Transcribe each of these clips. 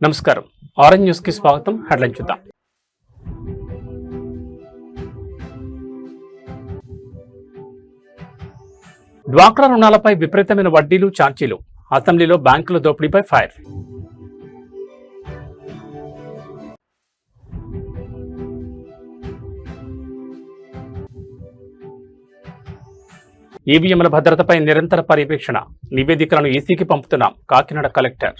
నమస్కారం. Orange news కి స్వాగతం. హెడ్లైన్ చూద్దాం. డ్వాక్రా రుణాలపై విపరీతమైన వడ్డీలు, ఛార్జీలు. అసెంబ్లీలో బ్యాంకుల దోపిడీపై ఫైర్. ఈవీఎంల భద్రతపై నిరంతర పర్యవేక్షణ. నివేదికలను ఈసీకి పంపుతున్నాం. కాకినాడ కలెక్టర్.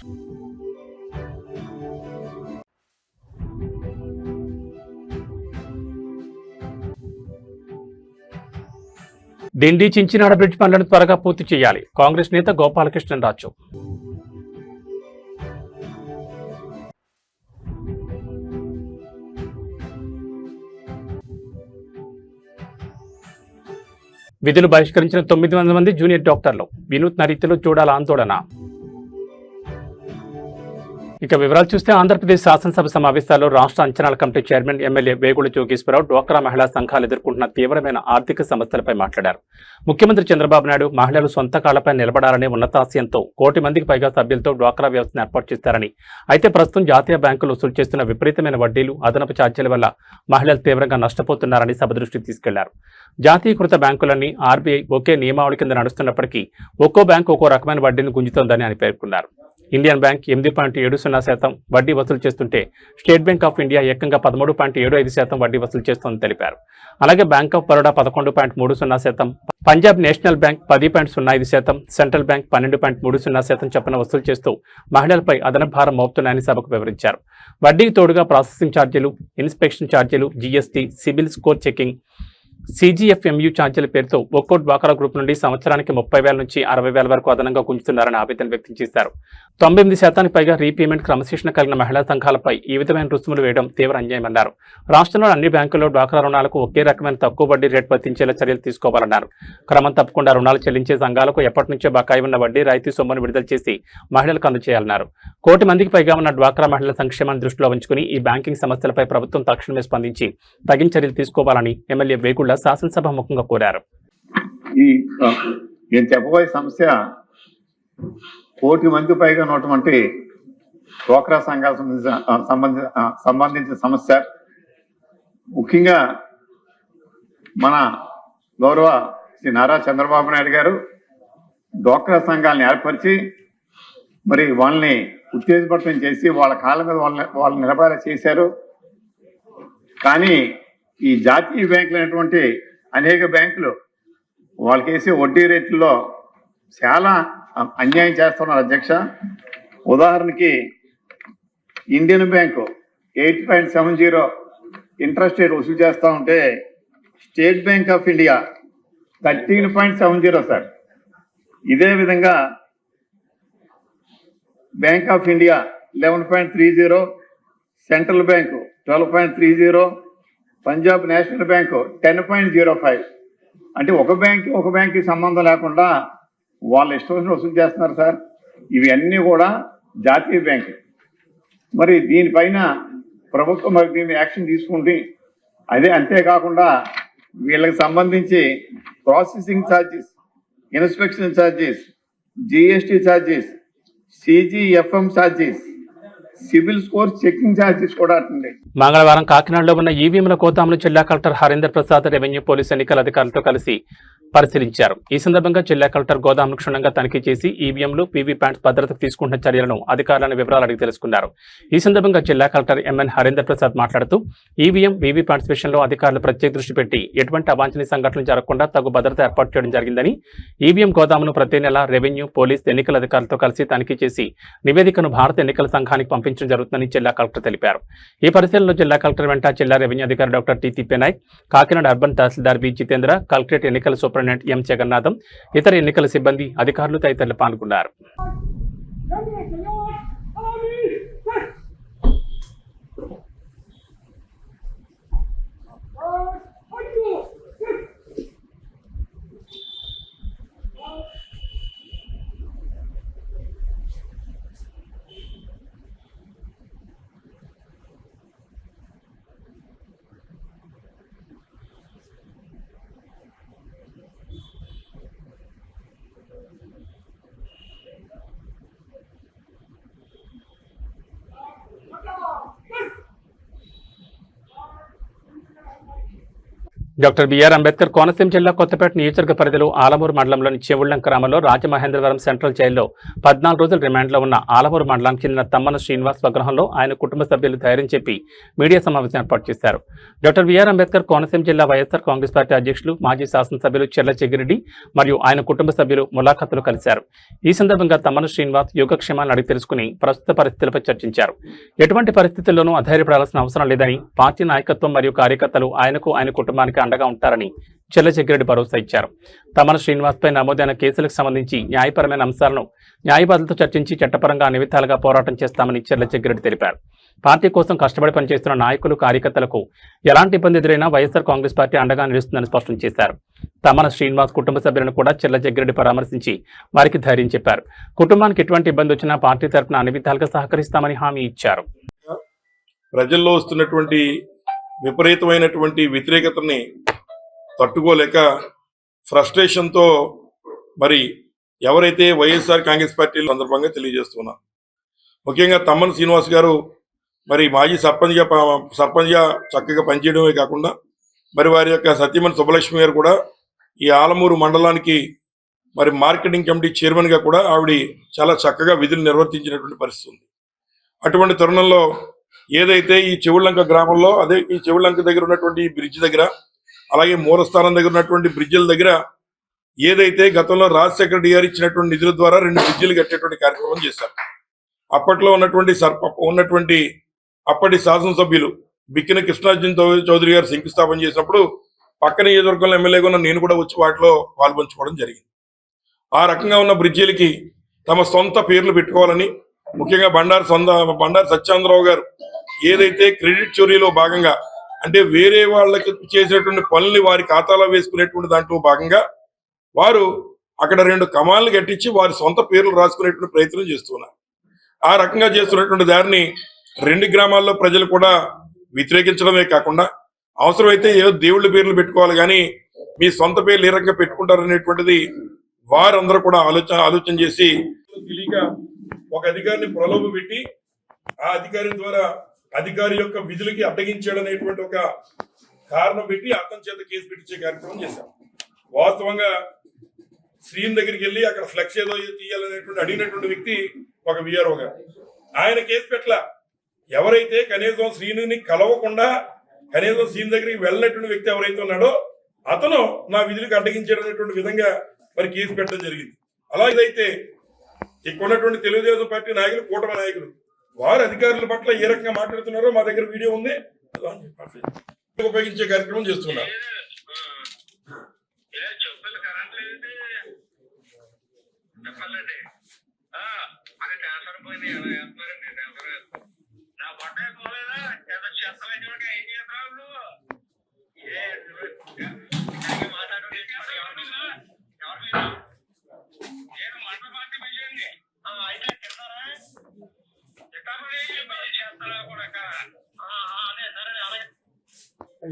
దిండి చించినాడ బ్రిడ్జ్ పనులను త్వరగా పూర్తి చేయాలి. కాంగ్రెస్ నేత గోపాలకృష్ణరాజు. విధులు బహిష్కరించిన 900 మంది జూనియర్ డాక్టర్లు. వినూత్న రీతిలో చూడాల ఆందోళన. ఇక వివరాలు చూస్తే ఆంధ్రప్రదేశ్ శాసనసభ సమావేశాల్లో రాష్ట్ర అంచనాల కమిటీ చైర్మన్ ఎమ్మెల్యే వేగుల జోగేశ్వరరావు డ్వాక్రా మహిళా సంఘాలు ఎదుర్కొంటున్న తీవ్రమైన ఆర్థిక సమస్యలపై మాట్లాడారు. ముఖ్యమంత్రి చంద్రబాబు నాయుడు మహిళలు సొంత కాళ్లపై నిలబడాలనే ఉన్నతాశయంతో 1 కోటి మందికి పైగా సభ్యులతో డ్వాక్రా వ్యవస్థను ఏర్పాటు చేస్తారని, అయితే ప్రస్తుతం జాతీయ బ్యాంకులు వసూలు చేస్తున్న విపరీతమైన వడ్డీలు, అదనపు ఛార్జీల వల్ల మహిళలు తీవ్రంగా నష్టపోతున్నారని సభ దృష్టికి తీసుకెళ్లారు. జాతీయకృత బ్యాంకులన్నీ ఆర్బీఐ ఒకే నియమావళి కింద నడుస్తున్నప్పటికీ ఒక్కో బ్యాంకు ఒక్కో రకమైన వడ్డీని గుంజుతోందని ఆయన పేర్కొన్నారు. ఇండియన్ బ్యాంక్ 8.70% వడ్డీ వసూలు చేస్తుంటే స్టేట్ బ్యాంక్ ఆఫ్ ఇండియా ఏకంగా 13.75% వడ్డీ వసూలు చేస్తోందని తెలిపారు. అలాగే bank of Baroda 11.30%, Punjab national bank 10.05%, central bank 12.30% చొప్పున వసూలు చేస్తూ మహిళలపై అదనపు భారం మోపుతున్నాయని సభకు వివరించారు. వడ్డీకి తోడుగా ప్రాసెసింగ్ ఛార్జీలు, ఇన్స్పెక్షన్ ఛార్జీలు, GST, CIBIL score checking, CGFMU ఛార్జీల పేరుతో ఒక్కో డ్వాక్రా గ్రూప్ నుండి సంవత్సరానికి 30,000 నుంచి 60,000 వరకు అదనంగా గుంజుతున్నారని ఆవేదన వ్యక్తం చేశారు. 98% పైగా రీపేమెంట్ క్రమశిక్షణ కలిగిన మహిళా సంఘాలపై ఈ విధమైన రుసుములు వేయడం తీవ్ర అన్యాయమన్నారు. రాష్ట్రంలో అన్ని బ్యాంకుల్లో డ్వాక్రా రుణాలకు ఒకే రకమైన తక్కువ వడ్డీ రేటు వర్తించేలా చర్యలు తీసుకోవాలన్నారు. క్రమం తప్పకుండా రుణాలు చెల్లించే సంఘాలకు ఎప్పటి నుంచో బకాయి ఉన్న వడ్డీ రాయితీ సొమ్మును విడుదల చేసి మహిళలకు అందజేయాలన్నారు. 1 కోటి మందికి పైగా ఉన్న డ్వాక్రా మహిళల సంక్షేమాన్ని దృష్టిలో ఉంచుకుని ఈ బ్యాంకింగ్ సమస్యలపై ప్రభుత్వం తక్షణమే స్పందించి తగిన చర్యలు తీసుకోవాలని ఎమ్మెల్యే వేగుళ్ల శాసనసభ ముఖంగా కోరారు. నేను చెప్పబోయే సమస్య 1 కోటి మంది పైగా ఉన్నటువంటి డ్వాక్రా సంఘాలకు సంబంధించిన సమస్య. ముఖ్యంగా మన గౌరవ శ్రీ నారా చంద్రబాబు నాయుడు గారు డ్వాక్రా సంఘాలను ఏర్పరిచి మరి వాళ్ళని ఉత్తేజపడటం చేసి వాళ్ళ కాళ్ళ మీద వాళ్ళు నిలబడేలా చేశారు. కానీ ఈ జాతీయ బ్యాంకులు అనేటువంటి అనేక బ్యాంకులు వాళ్ళకి వేసే వడ్డీ రేట్లలో చాలా అన్యాయం చేస్తున్నారు అధ్యక్ష. ఉదాహరణకి ఇండియన్ బ్యాంకు 8.70 ఇంట్రెస్ట్ రేట్ వసూలు చేస్తూ ఉంటే state bank of India 13.70 sir. ఇదే విధంగా bank of India 11.30, central bank 12.30, Punjab national bank 10.05. అంటే ఒక బ్యాంక్కి సంబంధం లేకుండా వాళ్ళు ఇష్టం వసూలు చేస్తున్నారు సార్. ఇవి అన్నీ కూడా జాతీయ బ్యాంకు. మరి దీనిపైన ప్రభుత్వం మరి దీన్ని యాక్షన్ తీసుకుంది. అంతేకాకుండా వీళ్ళకి సంబంధించి processing charges, inspection charges, GST charges, CGFM charges, CIBIL score checking charges కూడా ఉంటుంది. మంగళవారం కాకినాడలో ఉన్న ఈవీఎంల గోదాములు జిల్లా collector Harinder Prasad revenue police ఎన్నికల అధికారులతో కలిసి పరిశీలించారు. ఈ సందర్భంగా జిల్లా కలెక్టర్ గోదామును క్షుణ్ణంగా తనిఖీ చేసి ఈవీఎంలు, PVPATs భద్రతకు తీసుకుంటున్న చర్యలను అధికారులను వివరాలు అడిగి తెలుసుకున్నారు. ఈ సందర్భంగా జిల్లా కలెక్టర్ MN హరీందర్ ప్రసాద్ మాట్లాడుతూ ఈవీఎం, VVPATs విషయంలో అధికారులు ప్రత్యేక దృష్టి పెట్టి ఎటువంటి అవాంఛనీయ సంఘటనలు జరగకుండా తగు భద్రత ఏర్పాటు చేయడం జరిగిందని, ఈవీఎం గోదామును ప్రతి నెల రెవెన్యూ, పోలీస్, ఎన్నికల అధికారులతో కలిసి తనిఖీ చేసి నివేదికను భారత ఎన్నికల సంఘానికి పంపించడం జరుగుతుందని జిల్లా కలెక్టర్ తెలిపారు. ఈ పరిశీలనలో జిల్లా కలెక్టర్ వెంట జిల్లా రెవెన్యూ అధికారి doctor T. Thippenayak, Kakinada urban tahsildar B. Jitendra, collectorate ఎన్నికల సూపరింటెండెంట్ M. జగన్నాథం, ఇతర ఎన్నికల సిబ్బంది, అధికారులు తదితరులు పాల్గొన్నారు. డాక్టర్ బిఆర్ అంబేద్కర్ కోనసీమ జిల్లా కొత్తపేట నియోజకవర్గ పరిధిలో ఆలమూరు మండలంలోని చెవుళ్లం గ్రామంలో రాజమహేంద్రవరం సెంట్రల్ జైల్లో 14 రోజుల రిమాండ్లో ఉన్న ఆలమూరు మండలానికి చెందిన తమ్మన శ్రీనివాస్ స్వగృహంలో ఆయన కుటుంబ సభ్యులు ధైర్యం చెప్పి మీడియా సమావేశం ఏర్పాటు చేశారు. డాక్టర్ బిఆర్ అంబేద్కర్ కోనసీమ జిల్లా వైఎస్ఆర్ కాంగ్రెస్ పార్టీ అధ్యక్షులు మాజీ శాసనసభ్యులు చెర్ల చెగిరెడ్డి మరియు ఆయన కుటుంబ సభ్యులు ములాఖతులు కలిశారు. ఈ సందర్భంగా తమ్మన శ్రీనివాస్ యోగక్షేమాలను అడిగి తెలుసుకుని ప్రస్తుత పరిస్థితులపై చర్చించారు. ఎటువంటి పరిస్థితుల్లోనూ అధైర్యపడాల్సిన అవసరం లేదని, పార్టీ నాయకత్వం మరియు కార్యకర్తలు ఆయనకు ఆయన కుటుంబానికి అండగా ఉంటారని చెర్ల చెగిరెడ్డి భరోసా ఇచ్చారు. తమ్మన శ్రీనివాస్ పై నమోదైన కేసులకు సంబంధించి న్యాయపరమైన అంశాలను న్యాయవాదులతో చర్చించి చట్టపరంగా అన్ని విధాలుగా పోరాటం చేస్తామని చెర్ల చెగిరెడ్డి తెలిపారు. పార్టీ కోసం కష్టపడి పనిచేస్తున్న నాయకులు, కార్యకర్తలకు ఎలాంటి ఇబ్బంది ఎదురైనా వైఎస్ఆర్ కాంగ్రెస్ పార్టీ అండగా నిలుస్తుందని స్పష్టం చేశారు. తమ్మన శ్రీనివాస్ కుటుంబ సభ్యులను కూడా చెర్ల చెగిరెడ్డి పరామర్శించి వారికి ధైర్యం చెప్పారు. కుటుంబానికి ఎటువంటి ఇబ్బంది వచ్చినా పార్టీ తరఫున అన్ని విధాలుగా సహకరిస్తామని హామీ ఇచ్చారు. ప్రజల్లో వస్తున్నటువంటి విపరీతమైనటువంటి వ్యతిరేకతని తట్టుకోలేక ఫ్రస్ట్రేషన్తో మరి ఎవరైతే వైఎస్ఆర్ కాంగ్రెస్ పార్టీ సందర్భంగా తెలియజేస్తున్నారు. ముఖ్యంగా తమ్మన శ్రీనివాస్ గారు మరి మాజీ సర్పంచ్గా చక్కగా పనిచేయడమే కాకుండా మరి వారి యొక్క సతీమణి సుబ్బలక్ష్మి గారు కూడా ఈ ఆలమూరు మండలానికి మరి మార్కెటింగ్ కమిటీ చైర్మన్గా కూడా ఆవిడ చాలా చక్కగా విధులు నిర్వర్తించినటువంటి పరిస్థితి ఉంది. అటువంటి తరుణంలో ఏదైతే ఈ చెవుళ్లంక గ్రామంలో, అదే ఈ చెవుళ్లంక దగ్గర ఉన్నటువంటి బ్రిడ్జ్ దగ్గర, అలాగే మూలస్థానం దగ్గర ఉన్నటువంటి బ్రిడ్జిల దగ్గర ఏదైతే గతంలో రాజశేఖర రెడ్డి గారు ఇచ్చినటువంటి నిధుల ద్వారా 2 బ్రిడ్జిలు కట్టేటువంటి కార్యక్రమం చేశారు. అప్పట్లో ఉన్నటువంటి అప్పటి శాసనసభ్యులు బిక్కిన కృష్ణార్జున చౌదరి గారు శంకుస్థాపన చేసినప్పుడు పక్క నియోజకవర్గంలో ఎమ్మెల్యేగా ఉన్న నేను కూడా వచ్చి వాటిలో పాల్పంచుకోవడం జరిగింది. ఆ రకంగా ఉన్న బ్రిడ్జిలకి తమ సొంత పేర్లు పెట్టుకోవాలని, ముఖ్యంగా బండారు సత్యేంద్రరావు గారు ఏదైతే క్రెడిట్ చోరీలో భాగంగా, అంటే వేరే వాళ్ళకి చేసినటువంటి పనుల్ని వారి ఖాతాలో వేసుకునేటువంటి దాంట్లో భాగంగా వారు అక్కడ 2 కమాలను కట్టించి వారి సొంత పేర్లు రాసుకునేటువంటి ప్రయత్నం చేస్తున్నారు. ఆ రకంగా చేస్తున్నటువంటి దారిని 2 గ్రామాల్లో ప్రజలు కూడా వ్యతిరేకించడమే కాకుండా అవసరమైతే ఏదో దేవుళ్ళ పేర్లు పెట్టుకోవాలి కానీ మీ సొంత పేర్లు ఏ రకంగా పెట్టుకుంటారనేటువంటిది వారందరూ కూడా ఆలోచన చేసి తెలియక ఒక అధికారిని ప్రలోభ పెట్టి ఆ అధికారి ద్వారా అధికారి యొక్క విధులకి అడ్డగించాడు అనేటువంటి ఒక కారణం పెట్టి అతని చేత కేసు పెట్టించే కార్యక్రమం చేశాం. వాస్తవంగా శ్రీని దగ్గరికి వెళ్ళి అక్కడ ఫ్లెక్స్ ఏదో తీయాలనేటువంటి అడిగినటువంటి వ్యక్తి ఒక విఆర్ఓ గారు. ఆయన కేసు పెట్టల. ఎవరైతే కనీసం శ్రీని కలవకుండా కనీసం శ్రీని దగ్గరికి వెళ్ళినటువంటి వ్యక్తి ఎవరైతే ఉన్నాడో అతను నా విధులకు అడ్డగించాడు అనేటువంటి విధంగా మరి కేసు పెట్టడం జరిగింది. అలా ఇదైతే ఇక్కడ ఉన్నటువంటి తెలుగుదేశం పార్టీ నాయకులు, కూటమి నాయకులు వారు అధికారుల పట్ల ఏ రకంగా మాట్లాడుతున్నారో మా దగ్గర వీడియో ఉంది, ఉపయోగించే కార్యక్రమం చేస్తున్నారు.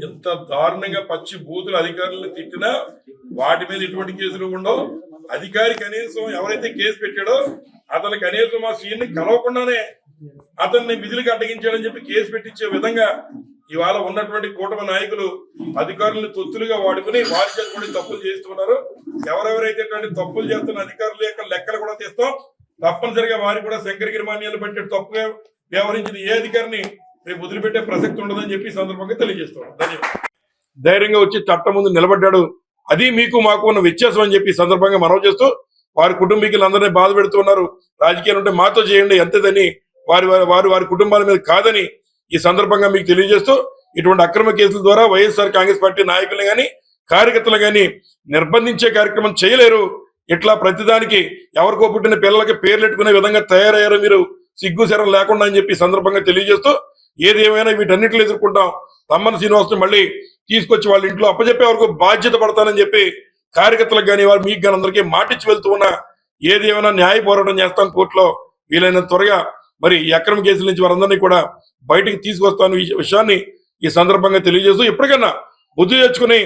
ఎంత దారుణంగా పచ్చి బూతులు అధికారులను తిట్టినా వాటి మీద ఎటువంటి కేసులు ఉండవు. అధికారి కనీసం ఎవరైతే కేసు పెట్టాడో అతను కనీసం ఆ సీన్ని కలవకుండానే అతన్ని విధులకు అడ్డగించాడని చెప్పి కేసు పెట్టించే విధంగా ఇవాళ ఉన్నటువంటి కూటమి నాయకులు అధికారులను తొత్తులుగా వాడుకుని వారి చేత కూడా తప్పులు చేస్తున్నారు. ఎవరెవరైతే తప్పులు చేస్తున్న అధికారుల యొక్క లెక్కలు కూడా తీస్తాం. తప్పనిసరిగా వారికి కూడా శంకరగిరి మాన్యాలు పెట్టే తప్పుగా వ్యవహరించిన ఏ అధికారిని రేపు వదిలిపెట్టే ప్రసక్తి ఉండదని చెప్పి సందర్భంగా తెలియజేస్తున్నాం. ధన్యవాదాలు. ధైర్యంగా వచ్చి చట్టం ముందు నిలబడ్డాడు. అది మీకు మాకు ఉన్న వ్యత్యాసం అని చెప్పి సందర్భంగా మనవి చేస్తూ వారి కుటుంబీకులందరినీ బాధ పెడుతున్నారు. రాజకీయాలు ఉంటే మాతో చేయండి ఎంతదని వారి కుటుంబాల మీద కాదని ఈ సందర్భంగా మీకు తెలియజేస్తూ ఇటువంటి అక్రమ కేసుల ద్వారా వైఎస్ఆర్ కాంగ్రెస్ పార్టీ నాయకులు కానీ కార్యకర్తలు కానీ నిర్బంధించే కార్యక్రమం చేయలేరు. ఇట్లా ప్రతిదానికి ఎవరికో పుట్టిన పిల్లలకి పేర్లు పెట్టుకునే విధంగా తయారయ్యారు మీరు, సిగ్గు శరం లేకుండా అని చెప్పి సందర్భంగా తెలియజేస్తూ ఏది ఏమైనా వీటన్నిటిని ఎదుర్కొంటాం. తమ్మన శ్రీనివాసుని మళ్ళీ తీసుకొచ్చి వాళ్ళ ఇంట్లో అప్పచెప్పే వరకు బాధ్యత పడతానని చెప్పి కార్యకర్తలకు కానీ వారు మీకు కానీ అందరికీ మాటిచ్చి వెళ్తూ ఉన్నా ఏది ఏమైనా న్యాయ పోరాటం చేస్తాం కోర్టులో. వీలైనంత త్వరగా మరి ఈ అక్రమ కేసుల నుంచి వారందరినీ కూడా బయటికి తీసుకొస్తాను ఈ విషయాన్ని ఈ సందర్భంగా తెలియజేస్తూ ఎప్పటికైనా బుద్ధి తెచ్చుకుని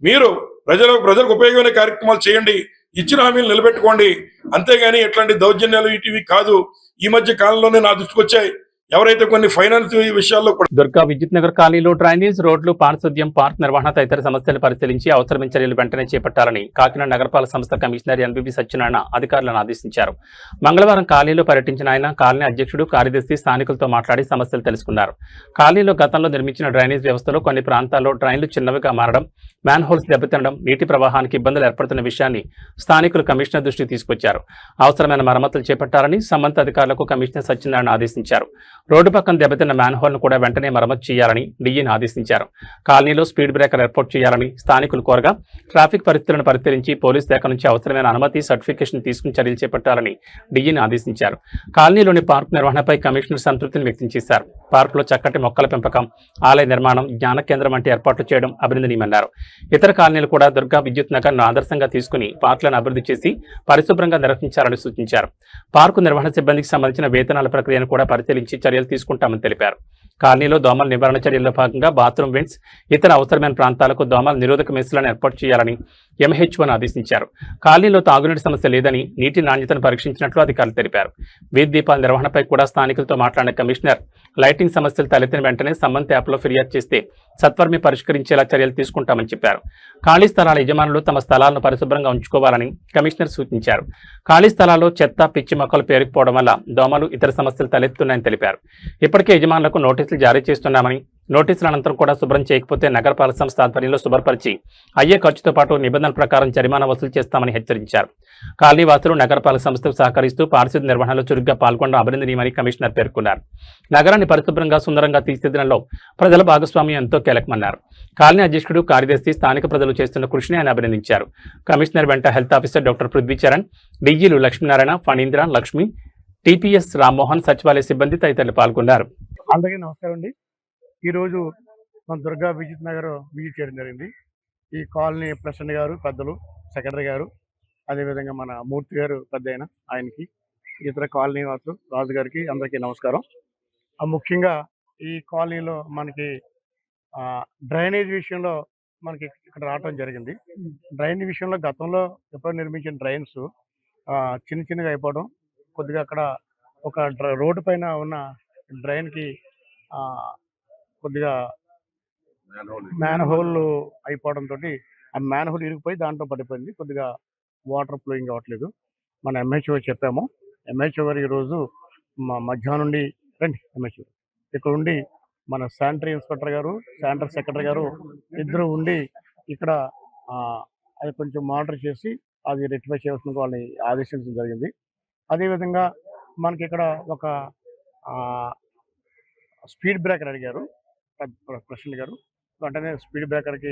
మీరు ప్రజలకు ఉపయోగమైన కార్యక్రమాలు చేయండి, ఇచ్చిన హామీలు నిలబెట్టుకోండి. అంతేగాని ఎట్లాంటి దౌర్జన్యాలు ఇటీవీ కాదు. ఈ మధ్య కాలంలోనే నా దృష్టికి వచ్చాయి. ఎవరైతే కొన్ని ఫైనాన్స్ విషయాల్లో కూడా దుర్గా విద్యుత్ నగర్ కాలనీలో డ్రైనేజ్ రోడ్లు పారిశుద్ధ్యం పార్క్ నిర్వహణ తదితర సమస్యలు పరిశీలించి అవసరమైన చర్యలు వెంటనే చేపట్టాలని కాకినాడ నగరపాలక సంస్థ కమిషనర్ ఎన్బీబీ సత్యనారాయణ అధికారులను ఆదేశించారు. మంగళవారం కాలనీలో పర్యటించిన ఆయన కాలనీ అధ్యక్షుడు కార్యదర్శి స్థానికులతో మాట్లాడి సమస్యలు తెలుసుకున్నారు. కాలనీలో గతంలో నిర్మించిన డ్రైనేజ్ వ్యవస్థలో కొన్ని ప్రాంతాల్లో డ్రైన్లు చిన్నవిగా మారడం, మ్యాన్ హోల్స్ దెబ్బతినడం, నీటి ప్రవాహానికి ఇబ్బందులు ఏర్పడుతున్న విషయాన్ని స్థానికులు కమిషనర్ దృష్టికి తీసుకొచ్చారు. అవసరమైన మరమ్మతులు చేపట్టాలని సంబంధిత అధికారులకు కమిషనర్ సత్యనారాయణ ఆదేశించారు. రోడ్డు పక్కన దెబ్బతిన్న మ్యాన్ హోల్ ను కూడా వెంటనే మరమ్మతు చేయాలని డీఈని ఆదేశించారు. కాలనీలో స్పీడ్ బ్రేకర్ ఏర్పాటు చేయాలని స్థానికులు కోరగా ట్రాఫిక్ పరిస్థితులను పరిశీలించి పోలీస్ శాఖ నుంచి అవసరమైన అనుమతి సర్టిఫికేషన్ తీసుకుని చర్యలు చేపట్టాలని డీఈని ఆదేశించారు. కాలనీలోని పార్క్ నిర్వహణపై కమిషనర్ సంతృప్తిని వ్యక్తం చేశారు. పార్కులో చక్కటి మొక్కల పెంపకం, ఆలయ నిర్మాణం, జ్ఞాన కేంద్రం వంటి ఏర్పాట్లు చేయడం అభినందనీయమన్నారు. ఇతర కాలనీలు కూడా దుర్గా విద్యుత్ నగర్ను ఆదర్శంగా తీసుకుని పార్కులను అభివృద్ధి చేసి పరిశుభ్రంగా నిర్వహించాలని సూచించారు. పార్కు నిర్వహణ సిబ్బందికి సంబంధించిన వేతనాల ప్రక్రియను కూడా పరిశీలించి చర్యలు తీసుకుంటామని తెలిపారు. కాలనీలో దోమల నివారణ చర్యల్లో భాగంగా బాత్రూమ్ వెంట్స్, ఇతర అవసరమైన ప్రాంతాలకు దోమల నిరోధక మెస్సులను ఏర్పాటు చేయాలని ఎంహెచ్ఓను ఆదేశించారు. కాలనీలో తాగునీటి సమస్య లేదని, నీటి నాణ్యతను పరీక్షించినట్లు అధికారులు తెలిపారు. వీధి దీపాల నిర్వహణపై కూడా స్థానికులతో మాట్లాడిన కమిషనర్ లైటింగ్ సమస్యలు తలెత్తిన వెంటనే సంబంధిత యాప్లో ఫిర్యాదు చేస్తే సత్వరమే పరిష్కరించేలా చర్యలు తీసుకుంటామని చెప్పారు. ఖాళీ స్థలాల యజమానులు తమ స్థలాలను పరిశుభ్రంగా ఉంచుకోవాలని కమిషనర్ సూచించారు. ఖాళీ స్థలాల్లో చెత్త, పిచ్చి మొక్కలు పేరుకుపోవడం వల్ల దోమలు, ఇతర సమస్యలు తలెత్తున్నాయని తెలిపారు. ఇప్పటికే యజమానులకు నోటీసులు జారీ చేస్తున్నామని, నోటీసుల అనంతరం కూడా శుభ్రం చేయకపోతే నగరపాలక సంస్థ ఆధ్వర్యంలో శుభ్రపరిచి అయ్యే ఖర్చుతో పాటు నిబంధనల ప్రకారం జరిమానా వసూలు చేస్తామని హెచ్చరించారు. కాలనీ వాసులు నగరపాలక సంస్థకు సహకరిస్తూ పారిశుద్ధ్య నిర్వహణలో చురుగ్గా పాల్గొనడం అభినందనీయమని కమిషనర్ పేర్కొన్నారు. నగరాన్ని పరిశుభ్రంగా, సుందరంగా తీర్చిదిద్దడంలో ప్రజల భాగస్వామ్యం ఎంతో కీలకమన్నారు. కాలనీ అధ్యక్షుడు, కార్యదర్శి, స్థానిక ప్రజలు చేస్తున్న కృషిని ఆయన అభినందించారు. కమిషనర్ వెంట health officer doctor Prithvi Charan, diesel Lakshminarayana, Phanindra, Lakshmi, TPS Rammohan, సచివాలయ సిబ్బంది తదితరులు పాల్గొన్నారు. అందరికీ నమస్కారం అండి. ఈరోజు మన దుర్గా విద్యుత్ నగర్ విజిట్ చేయడం జరిగింది. ఈ కాలనీ ప్రెసిడెంట్ గారు, పెద్దలు, సెక్రటరీ గారు, అదేవిధంగా మన మూర్తి గారు పెద్ద ఆయనకి, ఇతర కాలనీ వాసులు, రాజు గారికి అందరికీ నమస్కారం. ముఖ్యంగా ఈ కాలనీలో మనకి డ్రైనేజ్ విషయంలో మనకి ఇక్కడ రావడం జరిగింది. డ్రైనేజ్ విషయంలో గతంలో ఎప్పుడో నిర్మించిన డ్రైన్స్ చిన్న చిన్నగా అయిపోవడం, కొద్దిగా అక్కడ ఒక రోడ్డు పైన ఉన్న డ్రైన్కి కొద్దిగా మ్యాన్ హోల్ అయిపోవడం తోటి ఆ మ్యాన్ హోల్ ఇరిగిపోయి దాంట్లో పడిపోయింది. కొద్దిగా వాటర్ ఫ్లోయింగ్ అవ్వట్లేదు. మన ఎంహెచ్ఓ చెప్పాము. ఎంహెచ్ఓ గారు ఈరోజు మధ్యాహ్నం నుండి రండి, ఎంహెచ్ఓ ఇక్కడ ఉండి మన శానిటరీ ఇన్స్పెక్టర్ గారు, శానిటరీ సెక్రటరీ గారు ఇద్దరు ఉండి ఇక్కడ అది కొంచెం మానిటర్ చేసి అది రెక్టిఫై చేయాల్సిన వాళ్ళని ఆదేశించడం జరిగింది. అదేవిధంగా మనకి ఇక్కడ ఒక స్పీడ్ బ్రేకర్ అడిగారు ప్రెసిడెంట్ గారు. వెంటనే స్పీడ్ బ్రేకర్కి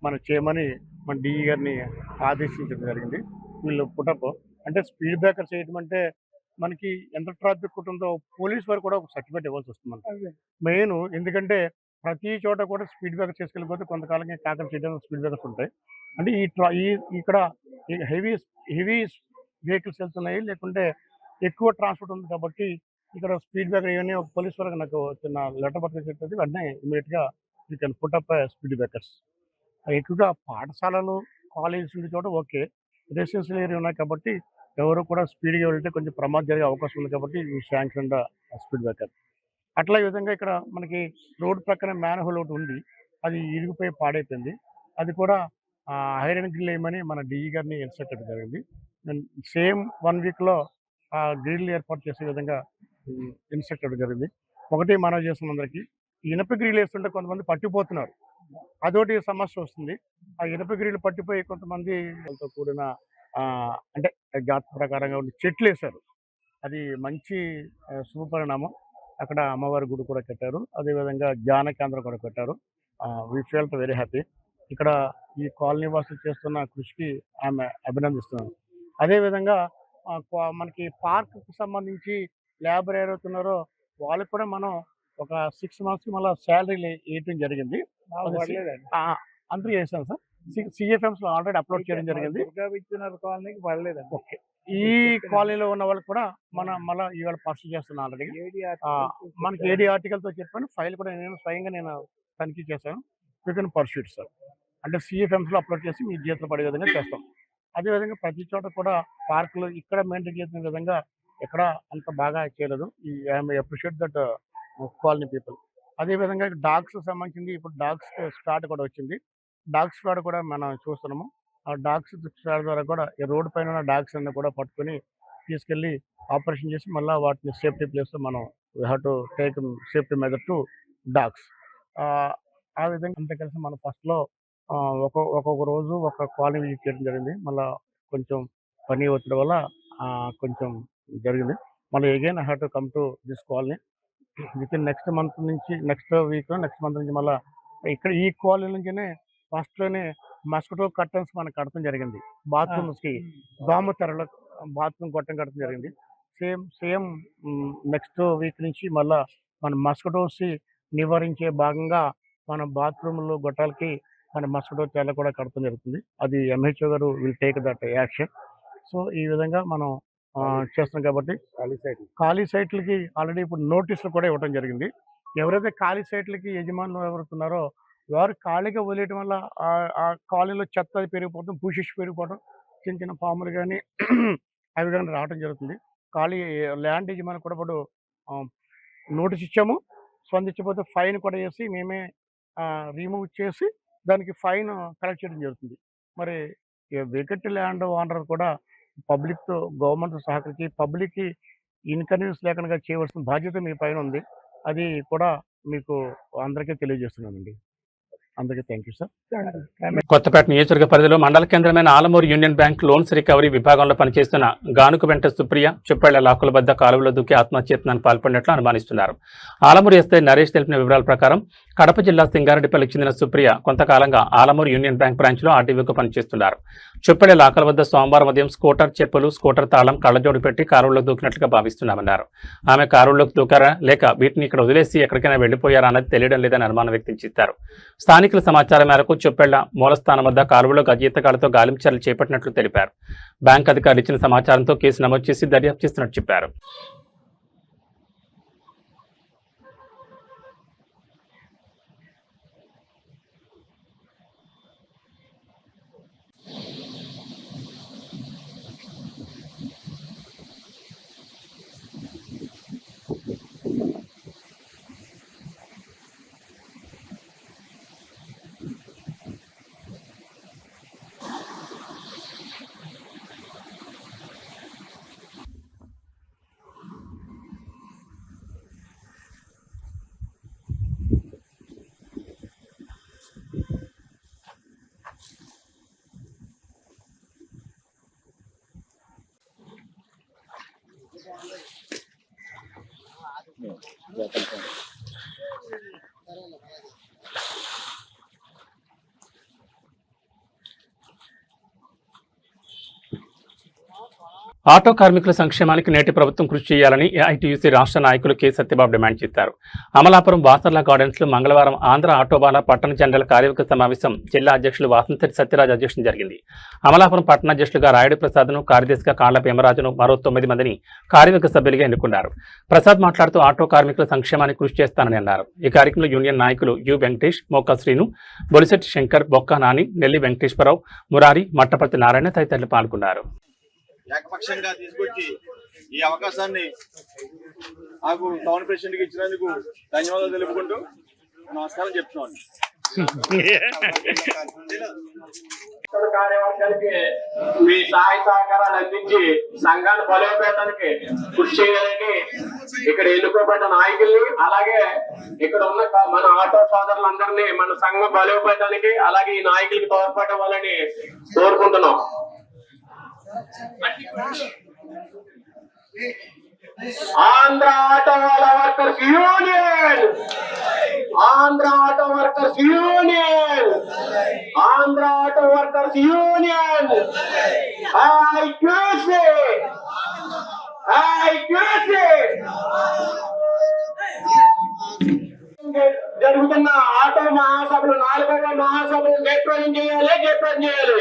మనం చేయమని మన డిఈ గారిని ఆదేశించడం జరిగింది. వీళ్ళు పుటప్ అంటే స్పీడ్ బ్రేకర్ చేయడం అంటే మనకి ఎంత ట్రాఫిక్ ఉంటుందో పోలీస్ వారు కూడా ఒక సర్టిఫికేట్ ఇవ్వాల్సి వస్తుంది మనకి మెయిన్. ఎందుకంటే ప్రతి చోట కూడా స్పీడ్ బ్రేకర్ చేసుకెళ్ళిపోతే కొంతకాలంగా కాకర చేయడానికి స్పీడ్ బ్రేకర్స్ ఉంటాయి. అంటే ఇక్కడ హెవీ వెహికల్స్ వెళ్తున్నాయి, లేకుంటే ఎక్కువ ట్రాన్స్పోర్ట్ ఉంది కాబట్టి ఇక్కడ స్పీడ్ బ్రేకర్ ఇవన్నీ ఒక పోలీస్ వరకు నాకు చిన్న లెటర్ పట్టుకు చెప్పేది. వెంటనే ఇమీడియట్గా you can put up speed breakers. ఎక్కువగా పాఠశాలలు, కాలేజెస్ ఉండే చోట ఓకే, రెసిడెన్షియల్ ఏరియా ఉన్నాయి కాబట్టి ఎవరు కూడా స్పీడ్గా వెళ్తే కొంచెం ప్రమాదం జరిగే అవకాశం ఉంది కాబట్టి ఈ శాంక్షన్ స్పీడ్ బ్రేకర్. అట్లా ఈ విధంగా ఇక్కడ మనకి రోడ్ ప్రక్కన మ్యాన్ హోల్ ఒకటి ఉంది, అది ఇరిగిపోయి పాడైపోయింది. అది కూడా ఐరన్ గ్రిల్ వేయమని మన డిఈ గారిని ఇన్స్ట్రక్ట్ చేయడం జరిగింది. సేమ్ 1 వీక్లో ఆ గ్రిల్ ఏర్పాటు చేసే విధంగా ఇన్స్ట్రక్ట్ చేయడం జరిగింది. ఒకటి మనం చేస్తున్న అందరికీ ఇనప గ్రిల్ వేస్తుంటే కొంతమంది పట్టిపోతున్నారు, అదొకటి సమస్య వస్తుంది. ఆ ఇనప గ్రిల్ పట్టిపోయి కొంతమంది వాళ్ళతో కూడిన అంటే జాతి ప్రకారంగా ఉండి చెట్లు వేశారు. అది మంచి శుభపరిణామం. అక్కడ అమ్మవారి గుడి కూడా కట్టారు, అదేవిధంగా ధ్యాన కేంద్రం కూడా కట్టారు. We feel very happy. ఇక్కడ ఈ కాలనీ వాసులు చేస్తున్న కృషికి ఆమె అభినందిస్తున్నాను. అదేవిధంగా మనకి పార్క్కి సంబంధించి లేబర్ ఎవరైతున్నారో వాళ్ళకి కూడా మనం ఒక 6 months మళ్ళీ శాలరీ వేయటం జరిగింది. అందరూ చేశాను సార్. సిఎఫ్ఎంస్ లో ఆల్రెడీ అప్లోడ్ చేయడం జరిగింది. ఓకే, ఈ కాలనీలో ఉన్న వాళ్ళకి కూడా మనం మళ్ళీ ఇవాళ పర్సూ చేస్తున్నాను. ఆల్రెడీ మనకి ఏడీ ఆర్టికల్ తో చెప్పాను. ఫైల్ కూడా నేను స్వయంగా తనిఖీ చేశాను. You can pursuit sir. అంటే సిఎఫ్ఎంస్ లో అప్లోడ్ చేసి మీ చేతిలో పడే విధంగా చేస్తాం. అదేవిధంగా ప్రతి చోట కూడా పార్కులు ఇక్కడ మెయింటైన్ చేసిన విధంగా ఎక్కడ అంత బాగా చేయలేదు. I appreciate that colony people. అదేవిధంగా డాగ్స్ సంబంధించింది ఇప్పుడు డాగ్స్ స్క్వాడ్ కూడా వచ్చింది. డాగ్ స్క్వాడ్ కూడా మనం చూస్తున్నాము. ఆ డాగ్స్ స్క్వాడ్ ద్వారా కూడా ఈ రోడ్డు పైన ఉన్న డాగ్స్ అన్ని కూడా పట్టుకొని తీసుకెళ్ళి ఆపరేషన్ చేసి మళ్ళీ వాటిని సేఫ్టీ ప్లేస్లో మనం we have to take safety measure to dogs. ఆ విధంగా అంతా కలిసి మనం ఫస్ట్లో ఒక్కొక్క రోజు ఒక కాలనీ విజిట్ చేయడం జరిగింది. మళ్ళీ కొంచెం పని ఒత్తిడి వల్ల కొంచెం జరిగింది. మళ్ళీ again I have to come to this colony with in next month నుంచి నెక్స్ట్ మంత్ నుంచి మళ్ళీ ఇక్కడ ఈ కాలనీ నుంచినే ఫస్ట్లోనే మస్కిటో కర్టన్స్ మనకు కట్టడం జరిగింది. బాత్రూమ్స్కి దోమ తెరలు బాత్రూమ్ గొట్టం కట్టడం జరిగింది. సేమ్ నెక్స్ట్ వీక్ నుంచి మళ్ళీ మన మస్కిటోస్ నివారించే భాగంగా మన బాత్రూమ్లో గొట్టాలకి మన మస్కిటో తెరలు కూడా కట్టడం జరుగుతుంది. అది ఎంహెచ్ఓ గారు will take that action. So ఈ విధంగా మనం చేస్తున్నాం కాబట్టి ఖాళీ సైట్లకి ఆల్రెడీ ఇప్పుడు నోటీసులు కూడా ఇవ్వడం జరిగింది. ఎవరైతే ఖాళీ సైట్లకి యజమానులు ఎవరుతున్నారో వారు ఖాళీగా వదిలేయడం వల్ల ఆ కాలనీలో చెత్త అది పెరిగిపోవడం, భూషిష్ పెరిగిపోవడం, చిన్న చిన్న పాములు కానీ అవి కానీ రావడం జరుగుతుంది. ఖాళీ ల్యాండ్ యజమాని కూడా ఇప్పుడు నోటీస్ ఇచ్చాము. స్పందించకపోతే ఫైన్ కూడా వేసి మేమే రిమూవ్ చేసి దానికి ఫైన్ కలెక్ట్ చేయడం జరుగుతుంది. మరి వేకెంట్ ల్యాండ్ ఓనర్ కూడా పబ్లిక్తో గవర్నమెంట్ సహకరించి పబ్లిక్కి ఇన్కన్వీనియన్స్ లేకుండా చేయవలసిన బాధ్యత మీ పైన ఉంది. అది కూడా మీకు అందరికీ తెలియజేస్తున్నానండి. అందరికీ థ్యాంక్ యూ సార్. కొత్తపేట నియోజకవర్గ పరిధిలో మండల కేంద్రమైన Alamuru union bank loans recovery విభాగంలో పనిచేస్తున్న గానుక వెంట సుప్రియ చుప్పేళ్ల లాకుల వద్ద కాలువలో దూకి ఆత్మహత్యత్నాన్ని పాల్పడినట్లు అనుమానిస్తున్నారు. ఆలమూరు ఎస్ఐ నరేష్ తెలిపిన వివరాల ప్రకారం కడప జిల్లా సింగారెడ్డిపల్లికి చెందిన సుప్రియ కొంతకాలంగా ఆలమూరు యూనియన్ బ్యాంక్ బ్రాంచ్లో ఆర్టీవీకు పనిచేస్తున్నారు. చుప్పేళ్ల లాకల వద్ద సోమవారం ఉదయం స్కూటర్ చెప్పులు, స్కూటర్ తాళం కళ్ళజోడు పెట్టి కారులోకి దూకినట్లుగా భావిస్తున్నామన్నారు. ఆమె కారులోకి దూకారా లేక వీటిని ఇక్కడ వదిలేసి ఎక్కడికైనా వెళ్లిపోయారా అన్నది తెలియడం లేదని అనుమానం వ్యక్తం చేశారు. స్థానికుల సమాచారం మేరకు చుప్పేళ్ల మూలస్థానం వద్ద కాలువలో గజఈతగాళ్లతో గాలింపు చర్యలు చేపట్టినట్లు తెలిపారు. బ్యాంక్ అధికారులు ఇచ్చిన సమాచారంతో కేసు నమోదు చేసి దర్యాప్తు చేస్తున్నట్టు చెప్పారు. ఆటో కార్మికుల సంక్షేమానికి నేటి ప్రభుత్వం కృషి చేయాలని ఏఐటీయూసీ రాష్ట్ర నాయకులు కె సత్యబాబు డిమాండ్ చేశారు. అమలాపురం వాసర్ల గార్డెన్స్ లో మంగళవారం ఆంధ్ర ఆటోబాల పట్టణ జనరల్ కార్యవర్గ సమావేశం జిల్లా అధ్యక్షులు వాసంతరి సత్యరాజ్ అధ్యక్షులు జరిగింది. అమలాపురం పట్టణ అధ్యక్షులుగా రాయుడు ప్రసాద్ను, కార్యదర్శిగా కాళ్ల భీమరాజును, మరో 9 మందిని కార్యవర్గ సభ్యులుగా ఎన్నుకున్నారు. ప్రసాద్ మాట్లాడుతూ ఆటో కార్మికుల సంక్షేమానికి కృషి చేస్తానని అన్నారు. ఈ కార్యక్రమంలో యూనియన్ నాయకులు యు వెంకటేష్, మోకా శ్రీను, బొలిశెట్టి శంకర్, బొక్క నాని, నెల్లి వెంకటేశ్వరరావు, మురారి, మట్టపర్తి నారాయణ తదితరులు పాల్గొన్నారు. ఏకపక్షంగా తీసుకొచ్చి ఈ అవకాశాన్ని నాకు టౌన్ ప్రెసిడెంట్ కి ఇచ్చినందుకు ధన్యవాదాలు తెలుపుకుంటూ నమస్కారం చెప్తున్నాను. కార్యవర్గానికి మీ సహాయ సహకారాలు అందించి సంఘాన్ని బలోపేతానికి కృషి చేయాలని ఇక్కడ ఎన్నుకోబడ్డ నాయకుల్ని, అలాగే ఇక్కడ ఉన్న మన ఆటో సోదరులందరినీ మన సంఘం బలోపేతానికి అలాగే ఈ నాయకులకి తోడ్పడవాలని కోరుకుంటున్నాం. Andhra auto workers union, Andhra auto workers union, Andhra auto workers union, IQC, IQC. జరుగుతున్న ఆటో మహాసభలు 4వ మహాసభలు జయప్రదం చేయాలి, జయప్రదం చేయాలి.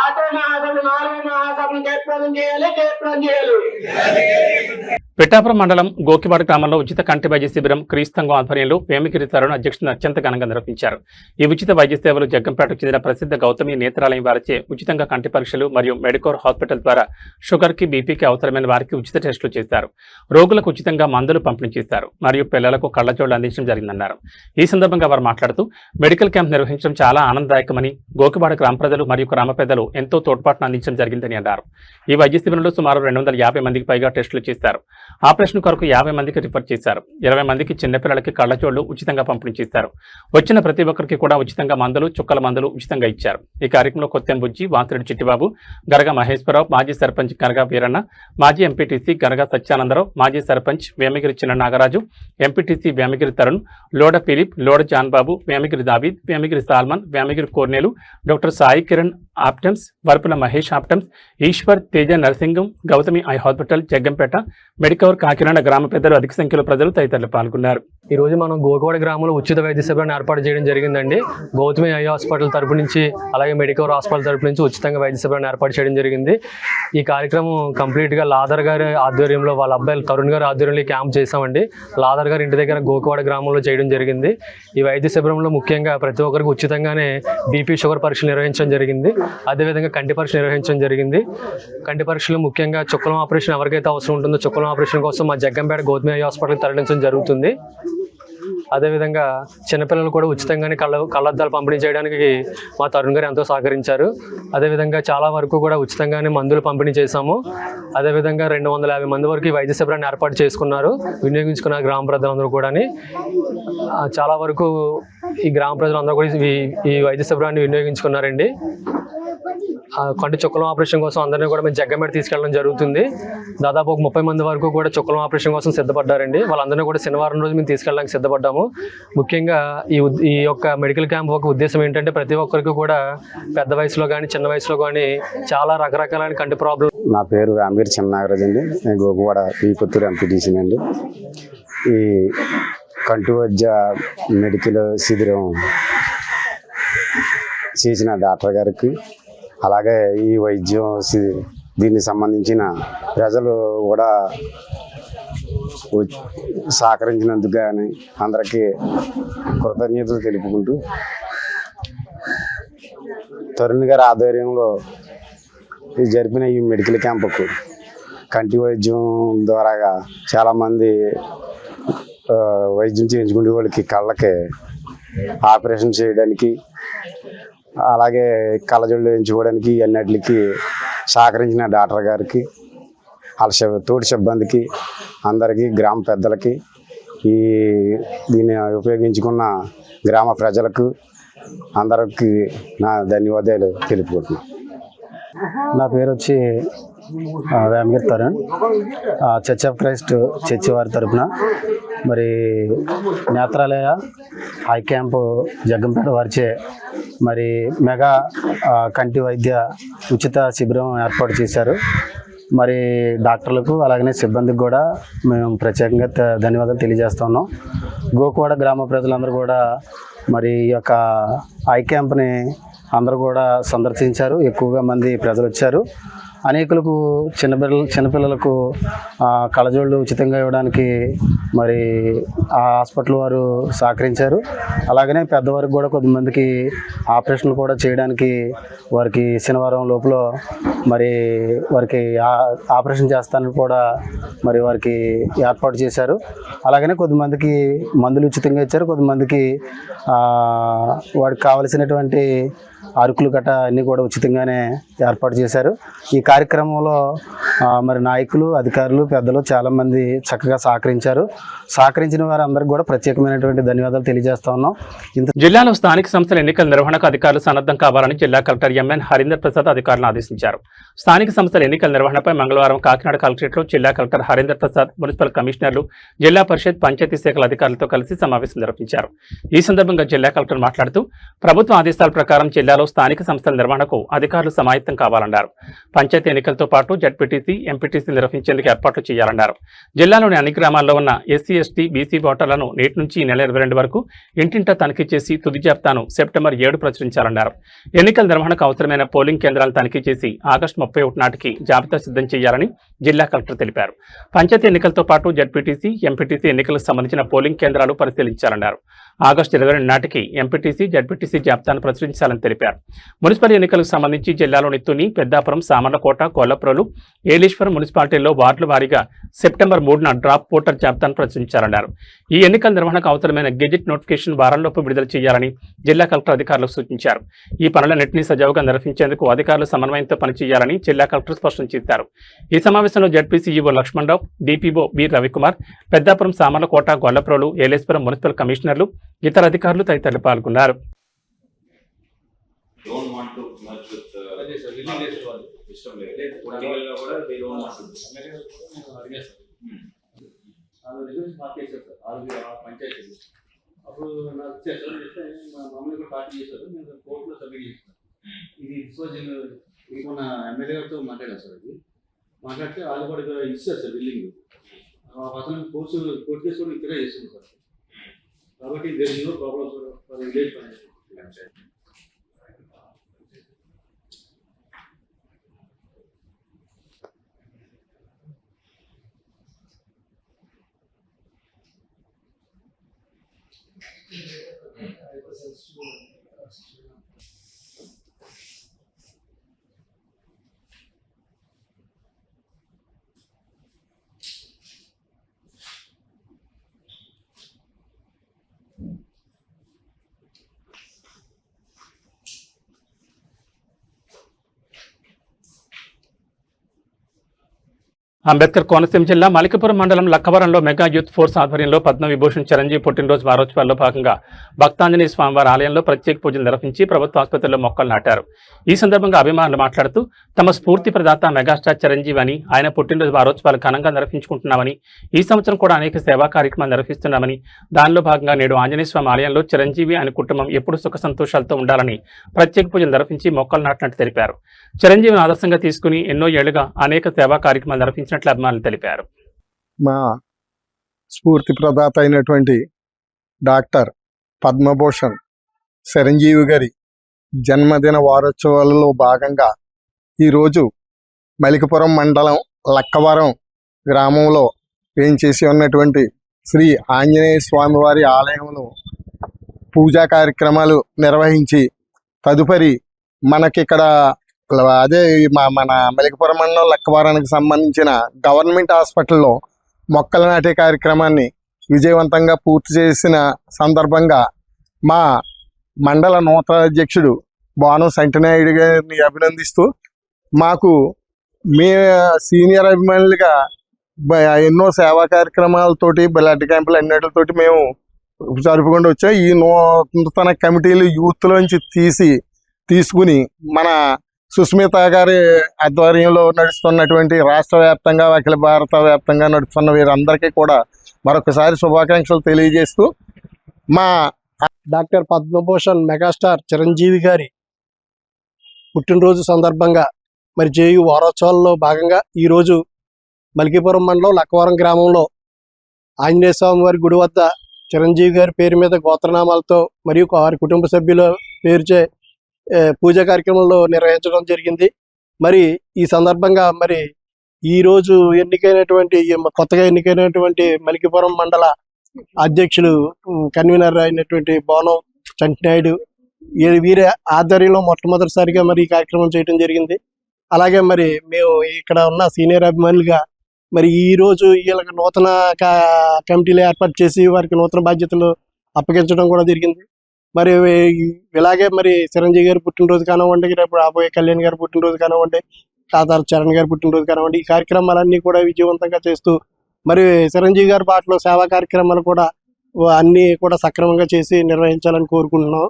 ఆటో మహాసభలు 4వ మహాసభలు జయప్రదం చేయాలి, జయప్రదం చేయాలి. పిఠాపురం మండలం గోకివాడ గ్రామంలో ఉచిత కంటి వైద్య శిబిరం క్రీస్తంగం ఆధ్వర్యంలో వేమిగిరి తరుణ్ అధ్యక్షతన అత్యంత ఘనంగా నిర్వహించారు. ఈ ఉచిత వైద్య సేవలు జగ్గంపేటకు చెందిన ప్రసిద్ధ గౌతమి నేత్రాలయం వారిచే ఉచితంగా కంటి పరీక్షలు మరియు మెడికోర్ హాస్పిటల్ ద్వారా షుగర్కి, బీపీకి అవసరమైన వారికి ఉచిత టెస్టులు చేశారు. రోగులకు ఉచితంగా మందులు పంపిణీ చేశారు మరియు పిల్లలకు కళ్లజోళ్లు అందించడం జరిగిందన్నారు. ఈ సందర్భంగా వారు మాట్లాడుతూ మెడికల్ క్యాంప్ నిర్వహించడం చాలా ఆనందదాయకమని, గోకివాడ గ్రామ ప్రజలు మరియు గ్రామ పెద్దలు ఎంతో తోడ్పాటును అందించడం జరిగిందని అన్నారు. ఈ వైద్య శిబిరంలో సుమారు 250 మందికి పైగా టెస్టులు చేశారు. ఆపరేషన్ కొరకు 50 మందికి రిఫర్ చేశారు. 20 మందికి చిన్నపిల్లలకి కళ్లజోళ్లు ఉచితంగా పంపిణీ చేశారు. వచ్చిన ప్రతి ఒక్కరికి కూడా ఉచితంగా మందులు, చుక్కల మందులు ఉచితంగా ఇచ్చారు. ఈ కార్యక్రమంలో కొత్తెంబుజ్జి, వాసిరెడ్డి చిట్టిబాబు, గరగా మహేశ్వరరావు, మాజీ సర్పంచ్ గరగా వీరన్న, మాజీ ఎంపీటీసీ గరగా సత్యానందరావు, మాజీ sarpanch Vemigiri Chinna Nagaraju, MPTC Vemigiri Tarun, Loda Philip, Loda Johnbabu, Vemigiri Daveed, Vemigiri Salmon, Vemigiri Kornelu, doctor Sai Kiran Optoms, Varapula Mahesh Optoms, Eswar, Teja Narasingam, Gautami eye hospital Jaggampeta, Medicover Kakinada గ్రామ పెద్దలు, అధిక సంఖ్యలో ప్రజలు తదితరులు పాల్గొన్నారు. ఈ రోజు మనం గోకివాడ గ్రామంలో ఉచిత వైద్య శిబిరాన్ని ఏర్పాటు చేయడం జరిగిందండి. గౌతమి ఐ హాస్పిటల్ తరపు నుంచి అలాగే మెడికవర్ హాస్పిటల్ తరపు నుంచి ఉచితంగా వైద్య శిబిరాన్ని ఏర్పాటు చేయడం జరిగింది. ఈ కార్యక్రమం కంప్లీట్గా లాదర్ గారి ఆధ్వర్యంలో, వాళ్ళ అబ్బాయిలు తరుణ్ గారి ఆధ్వర్యంలో ఈ క్యాంప్ చేసామండి. లాదర్ గారి ఇంటి దగ్గర గోకివాడ గ్రామంలో చేయడం జరిగింది. ఈ వైద్య శిబిరంలో ముఖ్యంగా ప్రతి ఒక్కరికి ఉచితంగానే బీపీ, షుగర్ పరీక్షలు నిర్వహించడం జరిగింది. అదేవిధంగా కంటి పరీక్ష నిర్వహించడం జరిగింది. కంటి పరీక్షలు ముఖ్యంగా చుక్కలం ఆపరేషన్ ఎవరికైతే అవసరం ఉంటుందో చుక్కలం ఆపరేషన్ కోసం మా జగ్గంపేట గౌతమి ఐ హాస్పిటల్కి తరలించడం జరుగుతుంది. అదేవిధంగా చిన్నపిల్లలు కూడా ఉచితంగానే కళ్ళద్దాలు పంపిణీ చేయడానికి మా తరుణ్ గారు ఎంతో సహకరించారు. అదేవిధంగా చాలా వరకు కూడా ఉచితంగానే మందులు పంపిణీ చేశాము. అదేవిధంగా 250 మంది వరకు ఈ వైద్య శిబిరాన్ని ఏర్పాటు చేసుకున్నారు, వినియోగించుకున్న గ్రామ ప్రజలందరూ కూడా. చాలా వరకు ఈ గ్రామ ప్రజలందరూ కూడా ఈ వైద్య శిబిరాన్ని వినియోగించుకున్నారండి. కంటి చుక్కలం ఆపరేషన్ కోసం అందరినీ కూడా మేము జగ్గంపేట తీసుకెళ్ళడం జరుగుతుంది. దాదాపు ఒక 30 మంది వరకు కూడా చుక్కలం ఆపరేషన్ కోసం సిద్ధపడ్డారండి. వాళ్ళందరినీ కూడా శనివారం రోజు మేము తీసుకెళ్ళడానికి సిద్ధపడ్డాము. ముఖ్యంగా ఈ యొక్క మెడికల్ క్యాంప్ ఒక ఉద్దేశం ఏంటంటే ప్రతి ఒక్కరికి కూడా పెద్ద వయసులో కానీ చిన్న వయసులో కానీ చాలా రకరకాలైన కంటి ప్రాబ్లం. నా పేరు వేమిగిరి చిన్న నాగరాజు అండి. నేను గోకువాడ పుత్తూరు ఎంపీటీసీ అండి. ఈ కంటి వైద్య మెడికల్ శిబిరం చేసిన డాక్టర్ గారికి, అలాగే ఈ వైద్యం దీనికి సంబంధించిన ప్రజలు కూడా సహకరించినందుకు కానీ అందరికీ కృతజ్ఞతలు తెలుపుకుంటూ, తరుణ్ గారి ఆధ్వర్యంలో జరిపిన ఈ మెడికల్ క్యాంపుకు కంటి వైద్యం ద్వారా చాలామంది వైద్యం చేయించుకునే వాళ్ళకి కళ్ళకి ఆపరేషన్ చేయడానికి, అలాగే కళ్ళజోళ్ళు వేయించుకోవడానికి అన్నిటికి సహకరించిన డాక్టర్ గారికి, వాళ్ళ తోటి సిబ్బందికి, అందరికీ, గ్రామ పెద్దలకి, దీన్ని ఉపయోగించుకున్న గ్రామ ప్రజలకు అందరికి నా ధన్యవాదాలు తెలుపుకుంటున్నాను. నా పేరు వచ్చి Vemigiri Tarun, church of Christ church వారి తరఫున మరి నేత్రాలయ ఐ క్యాంపు జగ్గంపేట వారిచే మరి మెగా కంటి వైద్య ఉచిత శిబిరం ఏర్పాటు చేశారు. మరి డాక్టర్లకు అలాగనే సిబ్బందికి కూడా మేము ప్రత్యేకంగా ధన్యవాదాలు తెలియజేస్తున్నాం. గోకువాడ గ్రామ ప్రజలందరూ కూడా మరి ఈ యొక్క ఐ క్యాంప్ని అందరూ కూడా సందర్శించారు. ఎక్కువగా మంది ప్రజలు వచ్చారు. అనేకులకు చిన్నపిల్లలకు కళ్ళజోళ్ళు ఉచితంగా ఇవ్వడానికి మరి ఆ హాస్పిటల్ వారు సహకరించారు. అలాగనే పెద్దవారికి కూడా కొద్దిమందికి ఆపరేషన్లు కూడా చేయడానికి వారికి శనివారం లోపల మరి వారికి ఆపరేషన్ చేస్తానని కూడా మరి వారికి ఏర్పాటు చేశారు. అలాగనే కొద్దిమందికి మందులు ఉచితంగా ఇచ్చారు. కొద్దిమందికి వారికి కావలసినటువంటి అరుకులు గట్ట అన్నీ కూడా ఉచితంగానే ఏర్పాటు చేశారు. ఈ కార్యక్రమంలో మరి నాయకులు, అధికారులు, పెద్దలు చాలామంది చక్కగా సహకరించారు. సహకరించిన వారందరికీ కూడా ప్రత్యేకమైనటువంటి ధన్యవాదాలు తెలియజేస్తా ఉన్నాం. జిల్లాలో స్థానిక సంస్థల ఎన్నికల నిర్వహణకు అధికారులు సన్నద్ధం కావాలని జిల్లా కలెక్టర్ ఎంఎన్ హరీందర్ ప్రసాద్ అధికారులను ఆదేశించారు. స్థానిక సంస్థల ఎన్నికల నిర్వహణపై మంగళవారం కాకినాడ కలెక్టరేట్లో జిల్లా కలెక్టర్ హరీందర్ ప్రసాద్, మున్సిపల్ కమిషనర్లు, జిల్లా పరిషత్, పంచాయతీ శాఖల అధికారులతో కలిసి సమావేశం నిర్వహించారు. ఈ సందర్భంగా జిల్లా కలెక్టర్ మాట్లాడుతూ ప్రభుత్వ ఆదేశాల ప్రకారం జిల్లా జిల్లాలో స్థానిక సంస్థల నిర్వహణకు అధికారులు సమాయత్తం కావాలన్నారు. పంచాయతీ ఎన్నికలతో పాటు జడ్పీటీసీ, ఎంపీటీసీ నిర్వహించేందుకు ఏర్పాట్లు చేయాలన్నారు. జిల్లాలోని అన్ని గ్రామాల్లో ఉన్న ఎస్సీ, ఎస్టీ, బీసీ ఓటర్లను నేటి నుంచి ఈ నెల 22 వరకు ఇంటింటా తనిఖీ చేసి తుది జాబితాను సెప్టెంబర్ 7 ప్రచురించాలన్నారు. ఎన్నికల నిర్వహణకు అవసరమైన పోలింగ్ కేంద్రాలను తనిఖీ చేసి ఆగస్టు 31 నాటికి జాబితా సిద్ధం చేయాలని జిల్లా కలెక్టర్ తెలిపారు. పంచాయతీ ఎన్నికలతో పాటు జడ్పీటీసీ, ఎంపీటీసీ ఎన్నికలకు సంబంధించిన పోలింగ్ కేంద్రాలు పరిశీలించాలన్నారు. ఆగస్టు 22 నాటికి ఎంపీటీసీ, జడ్పీటీసీ జాబితాను ప్రచురించాలని తెలిపారు. మున్సిపల్ ఎన్నికలకు సంబంధించి జిల్లాలోని తుని, పెద్దాపురం, సామర్లకోట, కొల్లప్రోలు, ఏలేశ్వరం మున్సిపాలిటీల్లో వార్డుల వారీగా సెప్టెంబర్ 3న డ్రాప్ ఓటర్ జాబితాను ప్రచురించాలన్నారు. ఈ ఎన్నికల నిర్వహణకు అవసరమైన గెజిట్ నోటిఫికేషన్ వారంలోపు విడుదల చేయాలని జిల్లా కలెక్టర్ అధికారులకు సూచించారు. ఈ పనులన్నింటినీ సజావుగా నిర్వహించేందుకు అధికారులు సమన్వయంతో పనిచేయాలని జిల్లా కలెక్టర్ స్పష్టం చేశారు. ఈ సమావేశంలో ZPC EO Lakshmanarao, DPO B Ravikumar, Peddapuram, Samarlakota, Gollaprolu, Yeleswaram municipal కమిషనర్లు, ఇతర అధికారులు తదితరులు పాల్గొన్నారు. అప్పుడు నాకు చేస్తారు మామూలుగా కూడా పార్టీ చేశారు. నేను కోర్టులో సబ్మిట్ చేస్తాను. ఇది డిస్పోజల్ మన ఎమ్మెల్యే గారితో మాట్లాడాను సార్. అది మాట్లాడితే వాళ్ళు కూడా ఇస్తారు సార్ బిల్డింగ్. అతను కోర్టు కేసు కూడా ఇక్కడే చేస్తుంది సార్. కాబట్టి there is no problem for village panchayat. Ambedkar Konaseema జిల్లా మలికిపురం మండలం లక్కవరంలో మెగా యూత్ ఫోర్స్ ఆధ్వర్యంలో పద్మవిభూషణ్ చిరంజీవి పుట్టినరోజు వారోత్సవాల్లో భాగంగా భక్తాంజనేయ స్వామివారి ఆలయంలో ప్రత్యేక పూజలు నిర్వహించి ప్రభుత్వ ఆసుపత్రిలో మొక్కలు నాటారు. ఈ సందర్భంగా అభిమానులు మాట్లాడుతూ తమ స్ఫూర్తి ప్రదాత మెగాస్టార్ చిరంజీవి అని, ఆయన పుట్టినరోజు వారోత్సవాలు ఘనంగా నిర్వహించుకుంటున్నామని, ఈ సంవత్సరం కూడా అనేక సేవా కార్యక్రమాలు నిర్వహిస్తున్నామని, దానిలో భాగంగా నేడు ఆంజనేయ స్వామి ఆలయంలో చిరంజీవి ఆయన కుటుంబం ఎప్పుడు సుఖ సంతోషాలతో ఉండాలని ప్రత్యేక పూజలు నిర్వహించి మొక్కలు నాటినట్టు తెలిపారు. చిరంజీవిని ఆదర్శంగా తీసుకుని ఎన్నో ఏళ్లుగా అనేక సేవా కార్యక్రమాలు నిర్వహించినట్లు అభిమానులు తెలిపారు. మా స్ఫూర్తి ప్రదాత అయినటువంటి డాక్టర్ పద్మభూషణ్ చిరంజీవి గారి జన్మదిన వారోత్సవాలలో భాగంగా ఈరోజు మలికిపురం మండలం లక్కవరం గ్రామంలో వేంచేసి ఉన్నటువంటి శ్రీ ఆంజనేయ స్వామివారి ఆలయంలో పూజా కార్యక్రమాలు నిర్వహించి తదుపరి మనకిక్కడ అదే మన మలికిపురం మండలం లక్కవరానికి సంబంధించిన గవర్నమెంట్ హాస్పిటల్లో మొక్కల నాటే కార్యక్రమాన్ని విజయవంతంగా పూర్తి చేసిన సందర్భంగా మా మండల నూతన అధ్యక్షుడు బాను సంటినాయుడు గారిని అభినందిస్తూ మాకు మే సీనియర్ అభిమానులుగా ఎన్నో సేవా కార్యక్రమాలతోటి బ్లడ్ క్యాంపులు అన్నిటితోటి మేము జరుపుకుంటూ వచ్చాం. ఈ నూతన కమిటీలు యూత్లోంచి తీసుకుని మన సుస్మిత గారి ఆధ్వర్యంలో నడుస్తున్నటువంటి రాష్ట్ర వ్యాప్తంగా అఖిల భారత వ్యాప్తంగా నడుస్తున్న వీరందరికీ కూడా మరొకసారి శుభాకాంక్షలు తెలియజేస్తూ మా డాక్టర్ పద్మభూషణ్ మెగాస్టార్ చిరంజీవి గారి పుట్టినరోజు సందర్భంగా మరి జేయు వారోత్సవాల్లో భాగంగా ఈరోజు మలికిపురం మండలం లక్కవరం గ్రామంలో ఆంజనేయ స్వామి వారి గుడి వద్ద చిరంజీవి గారి పేరు మీద గోత్రనామాలతో మరియు వారి కుటుంబ సభ్యుల పేరుచే పూజా కార్యక్రమంలో నిర్వహించడం జరిగింది. మరి ఈ సందర్భంగా మరి ఈరోజు కొత్తగా ఎన్నికైనటువంటి మలికిపురం మండల అధ్యక్షులు కన్వీనర్ అయినటువంటి బోనం చంటినాయుడు వీరి ఆధ్వర్యంలో మొట్టమొదటిసారిగా మరి ఈ కార్యక్రమం చేయడం జరిగింది. అలాగే మరి మేము ఇక్కడ ఉన్న సీనియర్ అభిమానులుగా మరి ఈ రోజు వీళ్ళకి నూతన కమిటీలు ఏర్పాటు చేసి వారికి నూతన బాధ్యతలు అప్పగించడం కూడా జరిగింది. మరి ఇలాగే మరి చిరంజీవి గారి పుట్టినరోజు కానివ్వండి, రేపు రాబోయే కళ్యాణ్ గారి పుట్టినరోజు కానివ్వండి, తాతారు చరణ్ గారి పుట్టినరోజు కానివ్వండి, ఈ కార్యక్రమాలన్నీ కూడా విజయవంతంగా చేస్తూ మరి చిరంజీవి గారి బాటలో సేవా కార్యక్రమాలు కూడా అన్నీ కూడా సక్రమంగా చేసి నిర్వహించాలని కోరుకుంటున్నాం.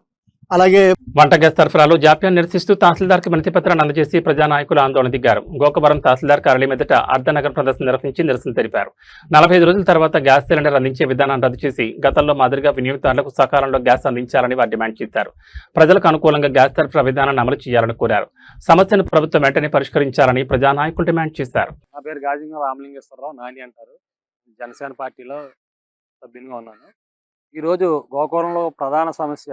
అలాగే వంట గ్యాస్ సరఫరాలో జాప్యాన్ని నిరసిస్తూ తహసీల్దార్కి వినతి పత్రాన్ని అందజేసి ప్రజానాయకులు ఆందోళన దిగారు. గోకవరం తహసీల్దార్ కార్యాలయం ఎదుట అర్ధనగర్ ప్రదర్శన నిర్వహించి నిరసన తెలిపారు. 45 రోజుల తర్వాత గ్యాస్ సిలిండర్ అందించే విధానాన్ని రద్దు చేసి గతంలో మాదిరిగా వినియోగదారులకు సకాలంలో గ్యాస్ అందించాలని వారు డిమాండ్ చేశారు. ప్రజలకు అనుకూలంగా గ్యాస్ సరఫరా విధానాన్ని అమలు చేయాలని కోరారు. సమస్యను ప్రభుత్వం వెంటనే పరిష్కరించాలని ప్రజానాయకులు డిమాండ్ చేశారు. నా పేరు గాజుగా రామలింగేశ్వరరావు, నాని అంటారు. జనసేన పార్టీలో సభ్యునిగా ఉన్నాను. ఈరోజు గోకవరంలో ప్రధాన సమస్య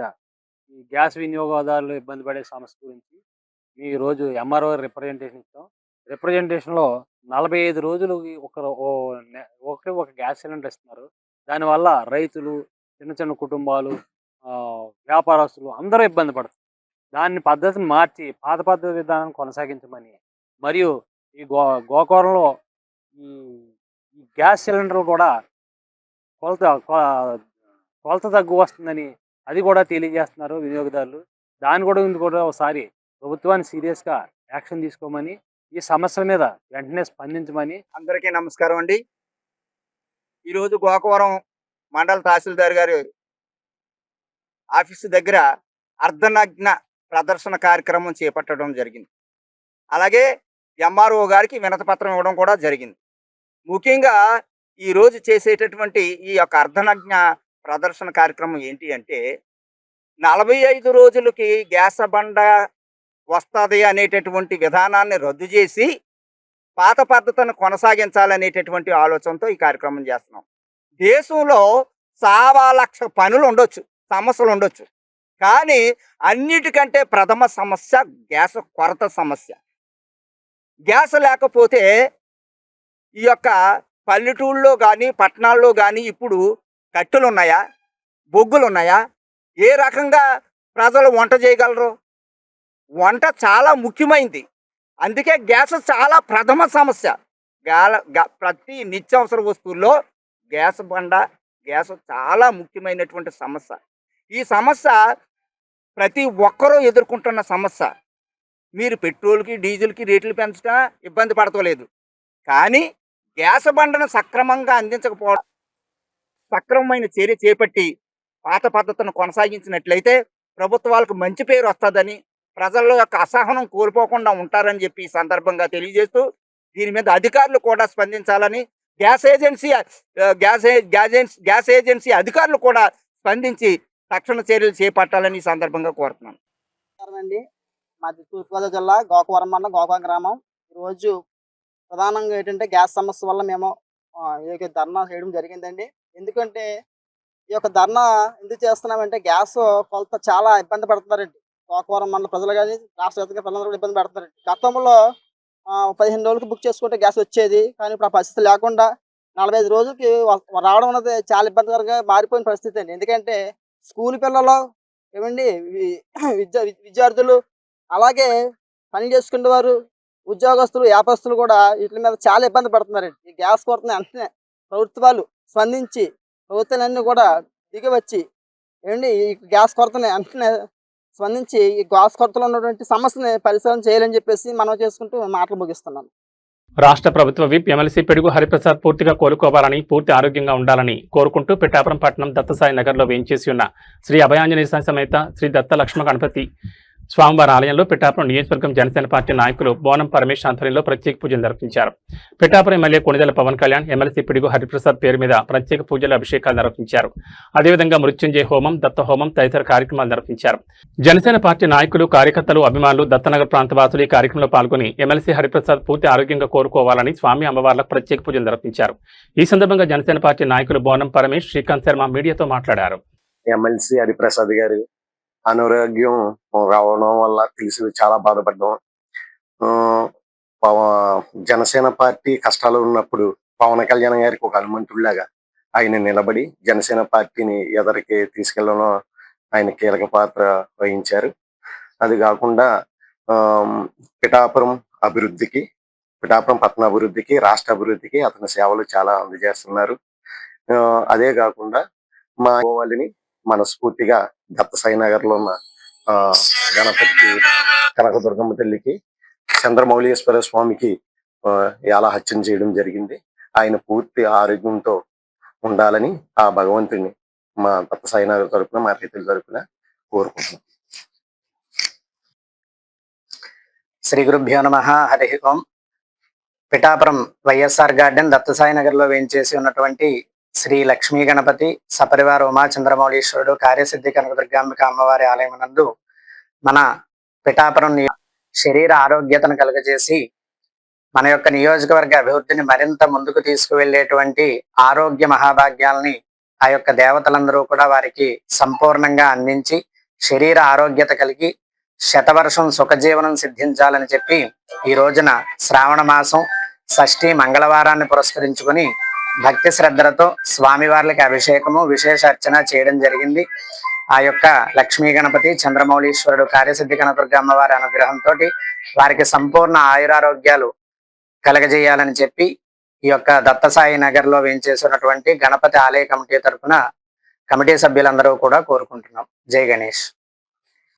ఈ గ్యాస్ వినియోగదారులు ఇబ్బంది పడే సమస్య గురించి మీ ఈరోజు ఎంఆర్ఓ రిప్రజెంటేషన్ ఇచ్చాం. రిప్రజెంటేషన్లో 45 రోజులు ఒకటే ఒక గ్యాస్ సిలిండర్ ఇస్తున్నారు. దానివల్ల రైతులు, చిన్న చిన్న కుటుంబాలు, వ్యాపారస్తులు అందరూ ఇబ్బంది పడుతున్నారు. దాన్ని పద్ధతిని మార్చి పాత పద్ధతి విధానం కొనసాగించమని, మరియు ఈ గోకవరంలో ఈ గ్యాస్ సిలిండర్లు కూడా కొలత తగ్గు వస్తుందని అది కూడా తెలియజేస్తున్నారు వినియోగదారులు. దాని కూడా ఒకసారి ప్రభుత్వాన్ని సీరియస్గా యాక్షన్ తీసుకోమని, ఈ సమస్యల మీద వెంటనే స్పందించమని. అందరికీ నమస్కారం అండి. ఈరోజు గోకవరం మండల తహసీల్దార్ గారి ఆఫీసు దగ్గర అర్ధనగ్న ప్రదర్శన కార్యక్రమం చేపట్టడం జరిగింది. అలాగే ఎంఆర్ఓ గారికి వినతి పత్రం ఇవ్వడం కూడా జరిగింది. ముఖ్యంగా ఈరోజు చేసేటటువంటి ఈ యొక్క అర్ధనగ్న ప్రదర్శన కార్యక్రమం ఏంటి అంటే, 45 రోజులకి గ్యాస్ బండ వస్తుంది అనేటటువంటి విధానాన్ని రద్దు చేసి పాత పద్ధతిని కొనసాగించాలనేటటువంటి ఆలోచనతో ఈ కార్యక్రమం చేస్తున్నాం. దేశంలో 1,00,000 పనులు ఉండొచ్చు, సమస్యలు ఉండొచ్చు, కానీ అన్నిటికంటే ప్రథమ సమస్య గ్యాస్ కొరత సమస్య. గ్యాస్ లేకపోతే ఈ యొక్క పల్లెటూళ్ళలో కానీ పట్టణాల్లో కానీ ఇప్పుడు కట్టెలు ఉన్నాయా, బొగ్గులు ఉన్నాయా, ఏ రకంగా ప్రజలు వంట చేయగలరు? వంట చాలా ముఖ్యమైనది. అందుకే గ్యాస్ చాలా ప్రథమ సమస్య. ప్రతి నిత్యావసర వస్తువుల్లో గ్యాస్ చాలా ముఖ్యమైనటువంటి సమస్య. ఈ సమస్య ప్రతి ఒక్కరూ ఎదుర్కొంటున్న సమస్య. మీరు పెట్రోల్కి డీజిల్కి రేట్లు పెంచడం ఇబ్బంది పడతలేదు, కానీ గ్యాస్ బండను సక్రమంగా అందించకపోవడం, సక్రమమైన చర్య చేపట్టి పాత పద్ధతిని కొనసాగించినట్లయితే ప్రభుత్వాలకు మంచి పేరు వస్తుందని, ప్రజల యొక్క అసహనం కోల్పోకుండా ఉంటారని చెప్పి ఈ సందర్భంగా తెలియజేస్తూ, దీని మీద అధికారులు కూడా స్పందించాలని, గ్యాస్ ఏజెన్సీ అధికారులు కూడా స్పందించి తక్షణ చర్యలు చేపట్టాలని ఈ సందర్భంగా కోరుతున్నాను. మాది తూర్పుగోదావరి జిల్లా గోకవరం మండలం గోకవరం గ్రామం. ఈరోజు ప్రధానంగా ఏంటంటే గ్యాస్ సమస్య వల్ల మేము ఈ ధర్నా చేయడం జరిగిందండి. ఎందుకంటే ఈ యొక్క ధర్నా ఎందుకు చేస్తున్నామంటే, గ్యాస్ కొలత చాలా ఇబ్బంది పడుతున్నారండి. గోకవరం మండల ప్రజలు కానీ రాష్ట్ర వ్యాప్తంగా ప్రజలందరూ కూడా ఇబ్బంది పడుతున్నారండి. గతంలో 15 రోజులకి బుక్ చేసుకుంటే గ్యాస్ వచ్చేది, కానీ ఇప్పుడు ఆ పరిస్థితి లేకుండా 45 రోజులకి రావడం అనేది చాలా ఇబ్బందికరంగా మారిపోయిన పరిస్థితి అండి. ఎందుకంటే స్కూల్ పిల్లలు ఏమండి, విద్యార్థులు, అలాగే పని చేసుకునే వారు, ఉద్యోగస్తులు, వ్యాపారస్తులు కూడా వీటి మీద చాలా ఇబ్బంది పడుతున్నారండి. ఈ గ్యాస్ కొరతని వెంటనే ప్రభుత్వాలు స్పందించి, ప్రభుత్వాలన్నీ కూడా దిగి వచ్చి ఏమండి ఈ గ్యాస్ కొరతని వెంటనే స్పందించి ఈ గ్యాస్ కొరతలో ఉన్నటువంటి సమస్యని పరిశీలన చేయాలని చెప్పేసి మనం చేసుకుంటూ మాటలు ముగిస్తున్నాను. రాష్ట్ర ప్రభుత్వ విప్ ఎమ్మెల్సీ పిడుగు హరిప్రసాద్ పూర్తిగా కోలుకోవాలని, పూర్తి ఆరోగ్యంగా ఉండాలని కోరుకుంటూ పిఠాపురం పట్టణం దత్తసాయి నగర్లో వేయించేసి ఉన్న శ్రీ అభయాంజనేయ స్వామి సమేత శ్రీ దత్త లక్ష్మ గణపతి స్వామివారి ఆలయంలో పిఠాపురం నియోజకవర్గం జనసేన పార్టీ నాయకులు బోనం పరమేష్ ఆధ్వర్యంలో ప్రత్యేక పూజలు నిర్వహించారు. పిఠాపురం ఎమ్మెల్యే కొణిదెల పవన్ కళ్యాణ్ ఎమ్మెల్సీ పిడుగు హరిప్రసాద్ పేరు మీద ప్రత్యేక పూజలు, అభిషేకాలు నిర్వహించారు. అదేవిధంగా మృత్యుంజయ హోమం, దత్త హోమం తదితర కార్యక్రమాలు నిర్వహించారు. జనసేన పార్టీ నాయకులు, కార్యకర్తలు, అభిమానులు, దత్తనగర్ ప్రాంతవాసులు ఈ కార్యక్రమంలో పాల్గొని ఎమ్మెల్సీ హరిప్రసాద్ పూర్తి ఆరోగ్యంగా కోరుకోవాలని స్వామి అమ్మవార్లకు ప్రత్యేక పూజలు నిర్వహించారు. ఈ సందర్భంగా జనసేన పార్టీ నాయకులు బోనం పరమేష్, శ్రీకాంత్ శర్మ మీడియాతో మాట్లాడారు. ఎమ్మెల్సీ హరిప్రసాద్ గారు అనారోగ్యం రావడం వల్ల తెలిసి చాలా బాధపడ్డాం. జనసేన పార్టీ కష్టాలు ఉన్నప్పుడు పవన్ కళ్యాణ్ గారికి ఒక హనుమంతుడిలాగా ఆయన నిలబడి జనసేన పార్టీని ఎదరికి తీసుకెళ్లడంలో ఆయన కీలక పాత్ర వహించారు. అది కాకుండా పిఠాపురం అభివృద్ధికి, పిఠాపురం పట్టణ అభివృద్ధికి, రాష్ట్ర అభివృద్ధికి అతని సేవలు చాలా అందజేస్తున్నారు. అదే కాకుండా మా వాళ్ళని మనస్ఫూర్తిగా దత్తసాయి నగర్ లో ఉన్న గణపతికి, కనకదుర్గమ్మ తల్లికి, చంద్రమౌళీశ్వర స్వామికి ఎలా హత్యం చేయడం జరిగింది. ఆయన పూర్తి ఆరోగ్యంతో ఉండాలని ఆ భగవంతుని మా దత్తసాయి నగర్ తరపున, మా రైతుల తరపున కోరుకుంటున్నాం. శ్రీ గురుభ్యో నమః. హరి ఓం. పిఠాపురం వైఎస్ఆర్ గార్డెన్ దత్తసాయి నగర్లో వేయించేసి ఉన్నటువంటి శ్రీ లక్ష్మీ గణపతి సపరివార ఉమా చంద్రమౌళీశ్వరుడు కార్యసిద్ధి కనకదుర్గాంబిక అమ్మవారి ఆలయం నందు మన పిఠాపురం శరీర ఆరోగ్యతను కలుగజేసి మన యొక్క నియోజకవర్గ అభివృద్ధిని మరింత ముందుకు తీసుకువెళ్ళేటువంటి ఆరోగ్య మహాభాగ్యాలని ఆ యొక్క దేవతలందరూ కూడా వారికి సంపూర్ణంగా అందించి శరీర ఆరోగ్యత కలిగి శతవర్షం సుఖజీవనం సిద్ధించాలని చెప్పి ఈ రోజున శ్రావణ మాసం షష్ఠి మంగళవారాన్ని పురస్కరించుకొని భక్తి శ్రద్ధలతో స్వామివార్లకి అభిషేకము విశేష అర్చన చేయడం జరిగింది. ఆ యొక్క లక్ష్మీ గణపతి చంద్రమౌళీశ్వరుడు కార్యసిద్ధి కనకదుర్గ అమ్మవారి అనుగ్రహంతో వారికి సంపూర్ణ ఆయురారోగ్యాలు కలగజేయాలని చెప్పి ఈ యొక్క దత్తసాయి నగర్ లో వేయించేసినటువంటి గణపతి ఆలయ కమిటీ తరఫున కమిటీ సభ్యులందరూ కూడా కోరుకుంటున్నాం. జై గణేష్.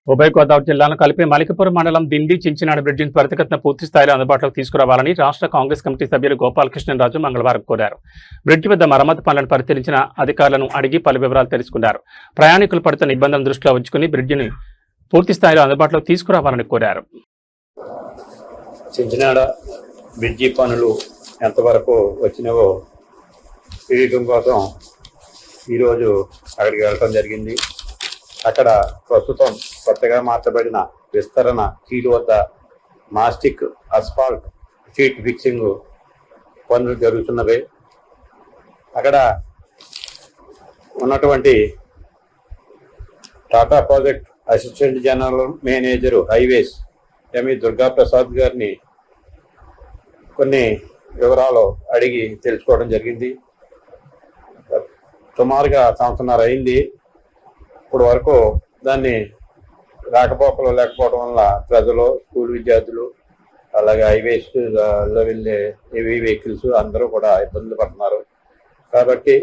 ఉభయ గోదావరి జిల్లాను కలిపి మలికిపురం మండలం దిండి చించినాడు బ్రిడ్జిని త్వరితగతిన పూర్తి స్థాయిలో అందుబాటులోకి తీసుకురావాలని రాష్ట్ర కాంగ్రెస్ కమిటీ సభ్యులు గోపాలకృష్ణరాజు మంగళవారం కోరారు. బ్రిడ్జి వద్ద మరమ్మతు పనులను పరిశీలించిన అధికారులను అడిగి పలు వివరాలు తెలుసుకున్నారు. ప్రయాణికులు పడుతున్న ఇబ్బందులను దృష్టిలో ఉంచుకుని బ్రిడ్జిని పూర్తి స్థాయిలో అందుబాటులోకి తీసుకురావాలని కోరారు. చించినాడ బ్రిడ్జి పనులు ఎంతవరకు వచ్చినావో తెలియడం కోసం ఈరోజు అక్కడికి వెళ్ళటం జరిగింది. అక్కడ ప్రస్తుతం కొత్తగా మార్చబడిన విస్తరణ కీలు వద్ద మాస్టిక్ అస్ఫాల్ట్ షీట్ ఫిక్సింగ్ పనులు జరుగుతున్నవి. అక్కడ ఉన్నటువంటి Tata project assistant general manager highways ME Durgaprasad గారిని కొన్ని వివరాలు అడిగి తెలుసుకోవడం జరిగింది. సుమారుగా సంవత్సరాలు అయింది. ఇప్పుడు వరకు దాన్ని రాకపోకలు లేకపోవడం వల్ల ప్రజలు, స్కూల్ విద్యార్థులు, అలాగే హైవేస్లో వెళ్ళే హెవీ వెహికల్స్ అందరూ కూడా ఇబ్బందులు పడుతున్నారు. కాబట్టి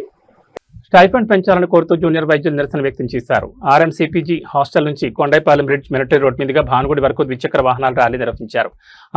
స్టైఫండ్ పెంచాలని కోరుతూ జూనియర్ వైద్యులు నిరసన వ్యక్తం చేశారు. ఆర్ఎంసీపీజీ హాస్టల్ నుంచి కొండైపాలెం బ్రిడ్జ్ మిలిటరీ రోడ్ మీదుగా భానుగుడి వరకు ద్విచక్ర వాహనాల ర్యాలీ నిర్వహించారు.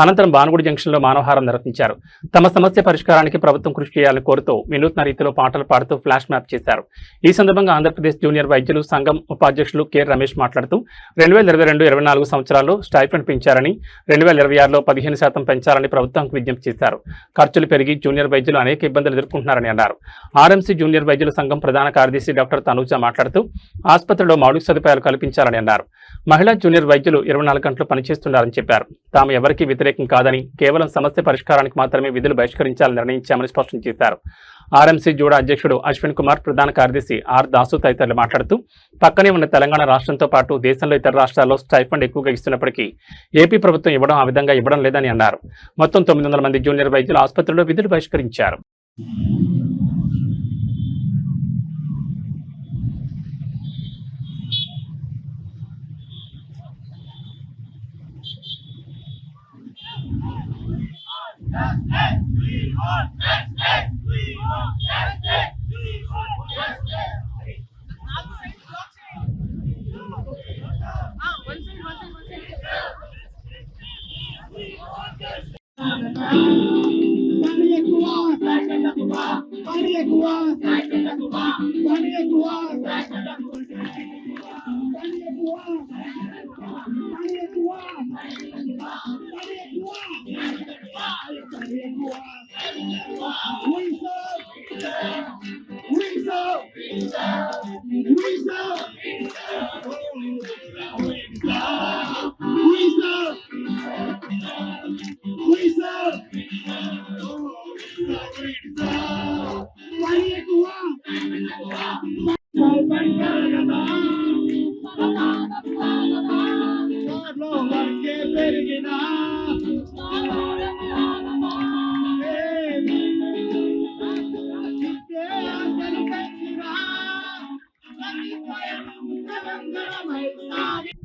అనంతరం భానుగుడి జంక్షన్లో మానవహారం నిర్వహించారు. తమ సమస్య పరిష్కారానికి ప్రభుత్వం కృషి చేయాలని కోరుతూ వినూత్న రీతిలో పాటలు పాడుతూ ఫ్లాష్ మ్యాప్ చేశారు. ఈ సందర్భంగా ఆంధ్రప్రదేశ్ జూనియర్ వైద్యులు సంఘం ఉపాధ్యక్షులు కె రమేష్ మాట్లాడుతూ 2022-24 సంవత్సరాల్లో స్టైఫండ్ పెంచారని, 2026లో 15% పెంచాలని ప్రభుత్వానికి విజ్ఞప్తి చేశారు. ఖర్చులు పెరిగి జూనియర్ వైద్యులు అనేక ఇబ్బందులు ఎదుర్కొంటున్నారని అన్నారు. ఆర్ఎంసీ జూనియర్ వైద్యుల సంఘం ప్రధాన కార్యదర్శి డాక్టర్ తనూజ మాట్లాడుతూ ఆసుపత్రిలో మౌలిక సదుపాయాలు కల్పించాలని అన్నారు. మహిళా జూనియర్ వైద్యులు 24 గంటలు పనిచేస్తున్నారని చెప్పారు. తాము ఎవరికీ వ్యతిరేకం కాదని, కేవలం సమస్య పరిష్కారానికి మాత్రమే విధులు బహిష్కరించాలని నిర్ణయించామని స్పష్టం చేశారు. ఆర్ఎంసీ జూడా అధ్యక్షుడు అశ్విన్ కుమార్, ప్రధాన కార్యదర్శి ఆర్ దాసు తదితరులు మాట్లాడుతూ పక్కనే ఉన్న తెలంగాణ రాష్ట్రంతో పాటు దేశంలో ఇతర రాష్ట్రాల్లో స్టైఫండ్ ఎక్కువగా ఇస్తున్నప్పటికీ ఏపీ ప్రభుత్వం ఇవ్వడం ఆ విధంగా ఇవ్వడం లేదని అన్నారు. మొత్తం 900 మంది జూనియర్ వైద్యులు ఆసుపత్రిలో విధులు బహిష్కరించారు.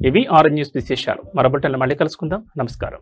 ఇవి ఆరెంజ్ న్యూస్ విశేషాలు. మరో బులెటిన్లో మళ్ళీ కలుసుకుందాం. నమస్కారం.